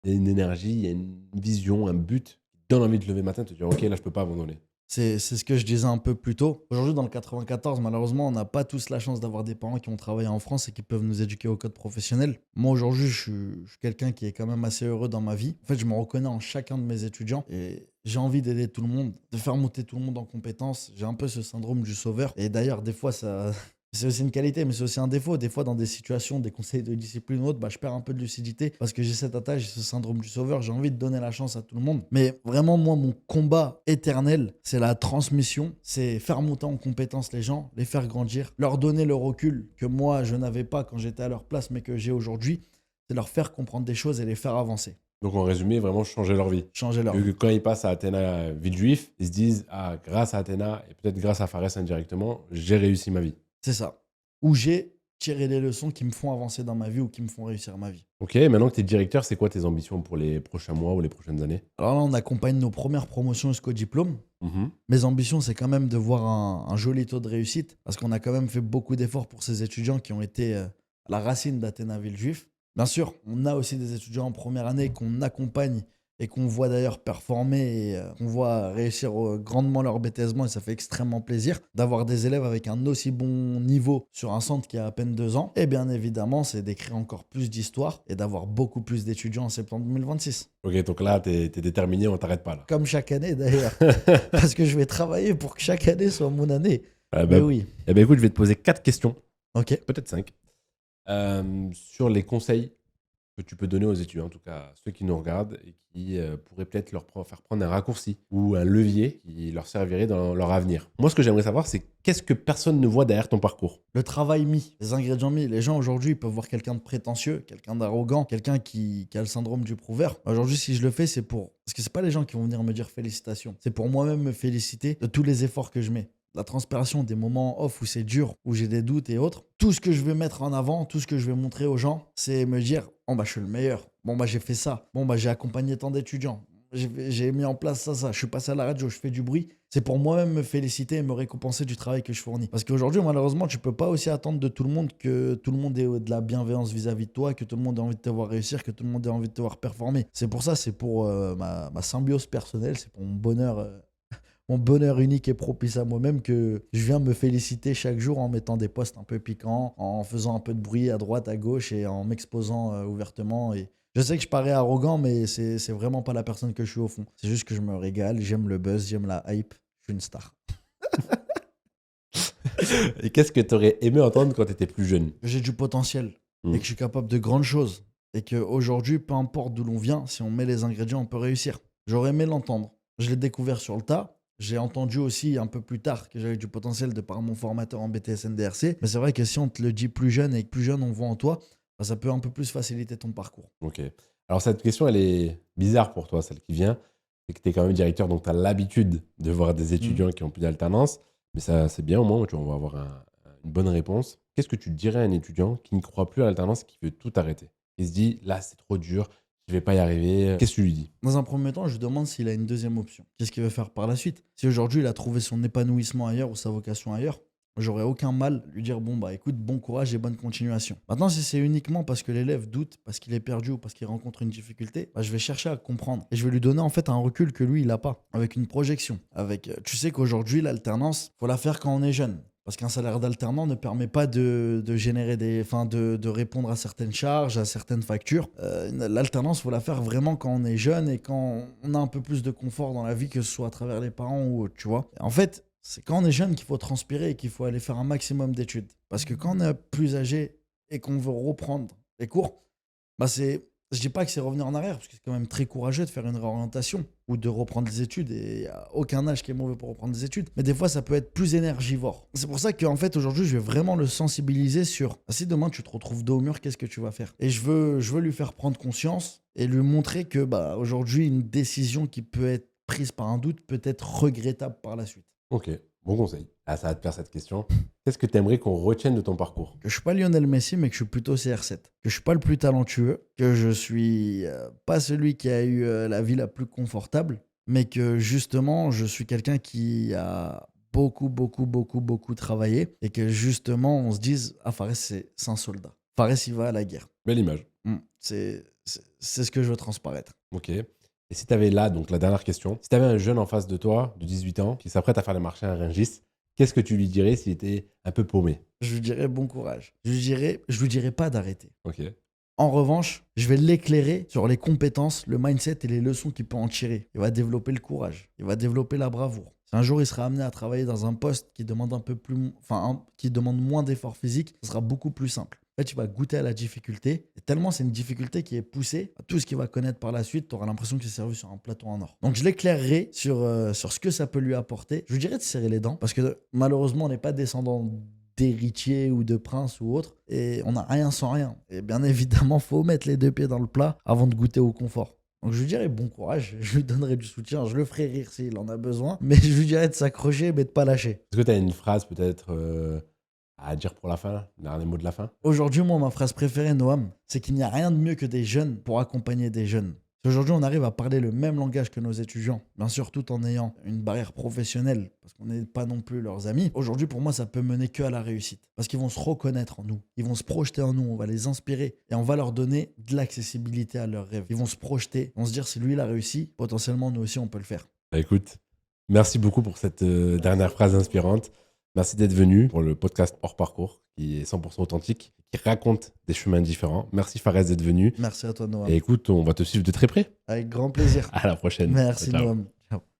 une énergie, il y a une vision, un but qui te donne envie de lever le matin et de te dire ok, là, je peux pas abandonner? C'est ce que je disais un peu plus tôt. Aujourd'hui, dans le 94, malheureusement, on n'a pas tous la chance d'avoir des parents qui ont travaillé en France et qui peuvent nous éduquer au code professionnel. Moi, aujourd'hui, je suis quelqu'un qui est quand même assez heureux dans ma vie. En fait, je me reconnais en chacun de mes étudiants et j'ai envie d'aider tout le monde, de faire monter tout le monde en compétences. J'ai un peu ce syndrome du sauveur. Et d'ailleurs, des fois, ça, c'est aussi une qualité, mais c'est aussi un défaut. Des fois, dans des situations, des conseils de discipline ou autres, bah, je perds un peu de lucidité parce que j'ai cette attache, j'ai ce syndrome du sauveur. J'ai envie de donner la chance à tout le monde. Mais vraiment, moi, mon combat éternel, c'est la transmission. C'est faire monter en compétence les gens, les faire grandir, leur donner le recul que moi, je n'avais pas quand j'étais à leur place, mais que j'ai aujourd'hui. C'est leur faire comprendre des choses et les faire avancer. Donc, en résumé, vraiment changer leur vie. Changer leur vie. Que quand ils passent à Athéna Villejuif, ils se disent ah, grâce à Athéna et peut-être grâce à Fares indirectement, j'ai réussi ma vie. C'est ça. Où j'ai tiré les leçons qui me font avancer dans ma vie ou qui me font réussir ma vie. Ok, maintenant que tu es directeur, c'est quoi tes ambitions pour les prochains mois ou les prochaines années? Alors là, on accompagne nos premières promotions jusqu'au diplôme. Mes ambitions, c'est quand même de voir un joli taux de réussite parce qu'on a quand même fait beaucoup d'efforts pour ces étudiants qui ont été à la racine d'Athéna Villejuif. Bien sûr, on a aussi des étudiants en première année qu'on accompagne et qu'on voit d'ailleurs performer et qu'on voit réussir grandement leur BTSement et ça fait extrêmement plaisir d'avoir des élèves avec un aussi bon niveau sur un centre qui a à peine 2 ans. Et bien évidemment, c'est d'écrire encore plus d'histoires et d'avoir beaucoup plus d'étudiants en septembre 2026. Ok, donc là, t'es déterminé, on t'arrête pas là. Comme chaque année d'ailleurs, parce que je vais travailler pour que chaque année soit mon année. Ah Mais oui. Eh ben, écoute, je vais te poser 4 questions, Ok. peut-être 5, sur les conseils que tu peux donner aux étudiants, en tout cas ceux qui nous regardent et qui pourraient peut-être faire prendre un raccourci ou un levier qui leur servirait dans leur avenir. Moi, ce que j'aimerais savoir, c'est qu'est-ce que personne ne voit derrière ton parcours? Le travail mis, les ingrédients mis. Les gens aujourd'hui ils peuvent voir quelqu'un de prétentieux, quelqu'un d'arrogant, quelqu'un qui a le syndrome du prouveur. Aujourd'hui, si je le fais, c'est pour... Parce que c'est pas les gens qui vont venir me dire félicitations. C'est pour moi-même me féliciter de tous les efforts que je mets. La transpiration, des moments off où c'est dur, où j'ai des doutes et autres. Tout ce que je vais mettre en avant, tout ce que je vais montrer aux gens, c'est me dire, bon bah je suis le meilleur. Bon bah j'ai fait ça. Bon bah j'ai accompagné tant d'étudiants. j'ai mis en place ça. Je suis passé à la radio, je fais du bruit. C'est pour moi-même me féliciter et me récompenser du travail que je fournis. Parce qu'aujourd'hui, malheureusement, tu peux pas aussi attendre de tout le monde que tout le monde ait de la bienveillance vis-à-vis de toi, que tout le monde ait envie de te voir réussir, que tout le monde ait envie de te voir performer. C'est pour ça, c'est pour ma symbiose personnelle, c'est pour mon bonheur unique et propice à moi-même que je viens me féliciter chaque jour en mettant des posts un peu piquants, en faisant un peu de bruit à droite, à gauche et en m'exposant ouvertement. Et je sais que je parais arrogant, mais c'est vraiment pas la personne que je suis au fond. C'est juste que je me régale, j'aime le buzz, j'aime la hype. Je suis une star. Et qu'est-ce que tu aurais aimé entendre quand tu étais plus jeune? J'ai du potentiel et que je suis capable de grandes choses. Et qu'aujourd'hui, peu importe d'où l'on vient, si on met les ingrédients, on peut réussir. J'aurais aimé l'entendre. Je l'ai découvert sur le tas. J'ai entendu aussi un peu plus tard que j'avais du potentiel de par mon formateur en BTS NDRC. Mais c'est vrai que si on te le dit plus jeune et que plus jeune on voit en toi, bah, ça peut un peu plus faciliter ton parcours. Ok. Alors, cette question, elle est bizarre pour toi, celle qui vient. C'est que tu es quand même directeur, donc tu as l'habitude de voir des étudiants qui ont plus d'alternance. Mais ça, c'est bien au moins, tu vas avoir une bonne réponse. Qu'est-ce que tu dirais à un étudiant qui ne croit plus à l'alternance, qui veut tout arrêter? Il se dit, là, c'est trop dur, je ne vais pas y arriver. Qu'est-ce que tu lui dis? Dans un premier temps, je lui demande s'il a une deuxième option. Qu'est-ce qu'il veut faire par la suite? Si aujourd'hui, il a trouvé son épanouissement ailleurs ou sa vocation ailleurs, j'aurais aucun mal à lui dire bon bah écoute, bon courage et bonne continuation. Maintenant, si c'est uniquement parce que l'élève doute, parce qu'il est perdu ou parce qu'il rencontre une difficulté, bah, je vais chercher à comprendre et je vais lui donner en fait un recul que lui il a pas, avec une projection. Tu sais qu'aujourd'hui l'alternance, faut la faire quand on est jeune. Parce qu'un salaire d'alternant ne permet pas de générer de répondre à certaines charges, à certaines factures. L'alternance, faut la faire vraiment quand on est jeune et quand on a un peu plus de confort dans la vie, que ce soit à travers les parents ou autre, tu vois. En fait, c'est quand on est jeune qu'il faut transpirer et qu'il faut aller faire un maximum d'études. Parce que quand on est plus âgé et qu'on veut reprendre les cours, bah je dis pas que c'est revenir en arrière, parce que c'est quand même très courageux de faire une réorientation ou de reprendre des études. Et il n'y a aucun âge qui est mauvais pour reprendre des études. Mais des fois, ça peut être plus énergivore. C'est pour ça qu'en fait, aujourd'hui, je vais vraiment le sensibiliser sur si demain tu te retrouves dos au mur, qu'est-ce que tu vas faire? Et je veux lui faire prendre conscience et lui montrer que bah, aujourd'hui, une décision qui peut être prise par un doute peut être regrettable par la suite. Ok, bon conseil. Ah, ça va te faire cette question. Qu'est-ce que tu aimerais qu'on retienne de ton parcours? Que je suis pas Lionel Messi, mais que je suis plutôt CR7. Que je suis pas le plus talentueux, que je suis pas celui qui a eu la vie la plus confortable, mais que justement, je suis quelqu'un qui a beaucoup travaillé et que justement, on se dise, ah, Fares, c'est un soldat. Fares, il va à la guerre. Belle image. C'est ce que je veux transparaître. Ok. Et si tu avais là, donc la dernière question, si tu avais un jeune en face de toi, de 18 ans, qui s'apprête à faire les marchés à Rungis, qu'est-ce que tu lui dirais s'il était un peu paumé? Je lui dirais bon courage. Je lui dirais pas d'arrêter. Ok. En revanche, je vais l'éclairer sur les compétences, le mindset et les leçons qu'il peut en tirer. Il va développer le courage, il va développer la bravoure. Si un jour il sera amené à travailler dans un poste qui demande qui demande moins d'efforts physiques, ce sera beaucoup plus simple. En fait, il va goûter à la difficulté. Et tellement c'est une difficulté qui est poussée, tout ce qu'il va connaître par la suite, tu auras l'impression que c'est servi sur un plateau en or. Donc je l'éclairerai sur ce que ça peut lui apporter. Je lui dirais de serrer les dents, parce que malheureusement, on n'est pas descendant d'héritier ou de prince ou autre, et on n'a rien sans rien. Et bien évidemment, faut mettre les deux pieds dans le plat avant de goûter au confort. Donc je lui dirais bon courage, je lui donnerai du soutien, je le ferai rire s'il en a besoin, mais je lui dirais de s'accrocher mais de pas lâcher. Est-ce que tu as une phrase peut-être à dire pour la fin, le dernier mot de la fin? Aujourd'hui, moi, ma phrase préférée, Noam, c'est qu'il n'y a rien de mieux que des jeunes pour accompagner des jeunes. Aujourd'hui, on arrive à parler le même langage que nos étudiants, bien sûr, tout en ayant une barrière professionnelle, parce qu'on n'est pas non plus leurs amis. Aujourd'hui, pour moi, ça peut mener que à la réussite, parce qu'ils vont se reconnaître en nous, ils vont se projeter en nous, on va les inspirer et on va leur donner de l'accessibilité à leurs rêves. Ils vont se projeter, ils vont se dire si lui, il a réussi, potentiellement, nous aussi, on peut le faire. Bah, écoute, merci beaucoup pour cette dernière phrase inspirante. Merci d'être venu pour le podcast Hors Parcours, qui est 100% authentique, qui raconte des chemins différents. Merci Fares d'être venu. Merci à toi, Noam. Et écoute, on va te suivre de très près. Avec grand plaisir. À la prochaine. Merci, Ciao. Noam. Ciao.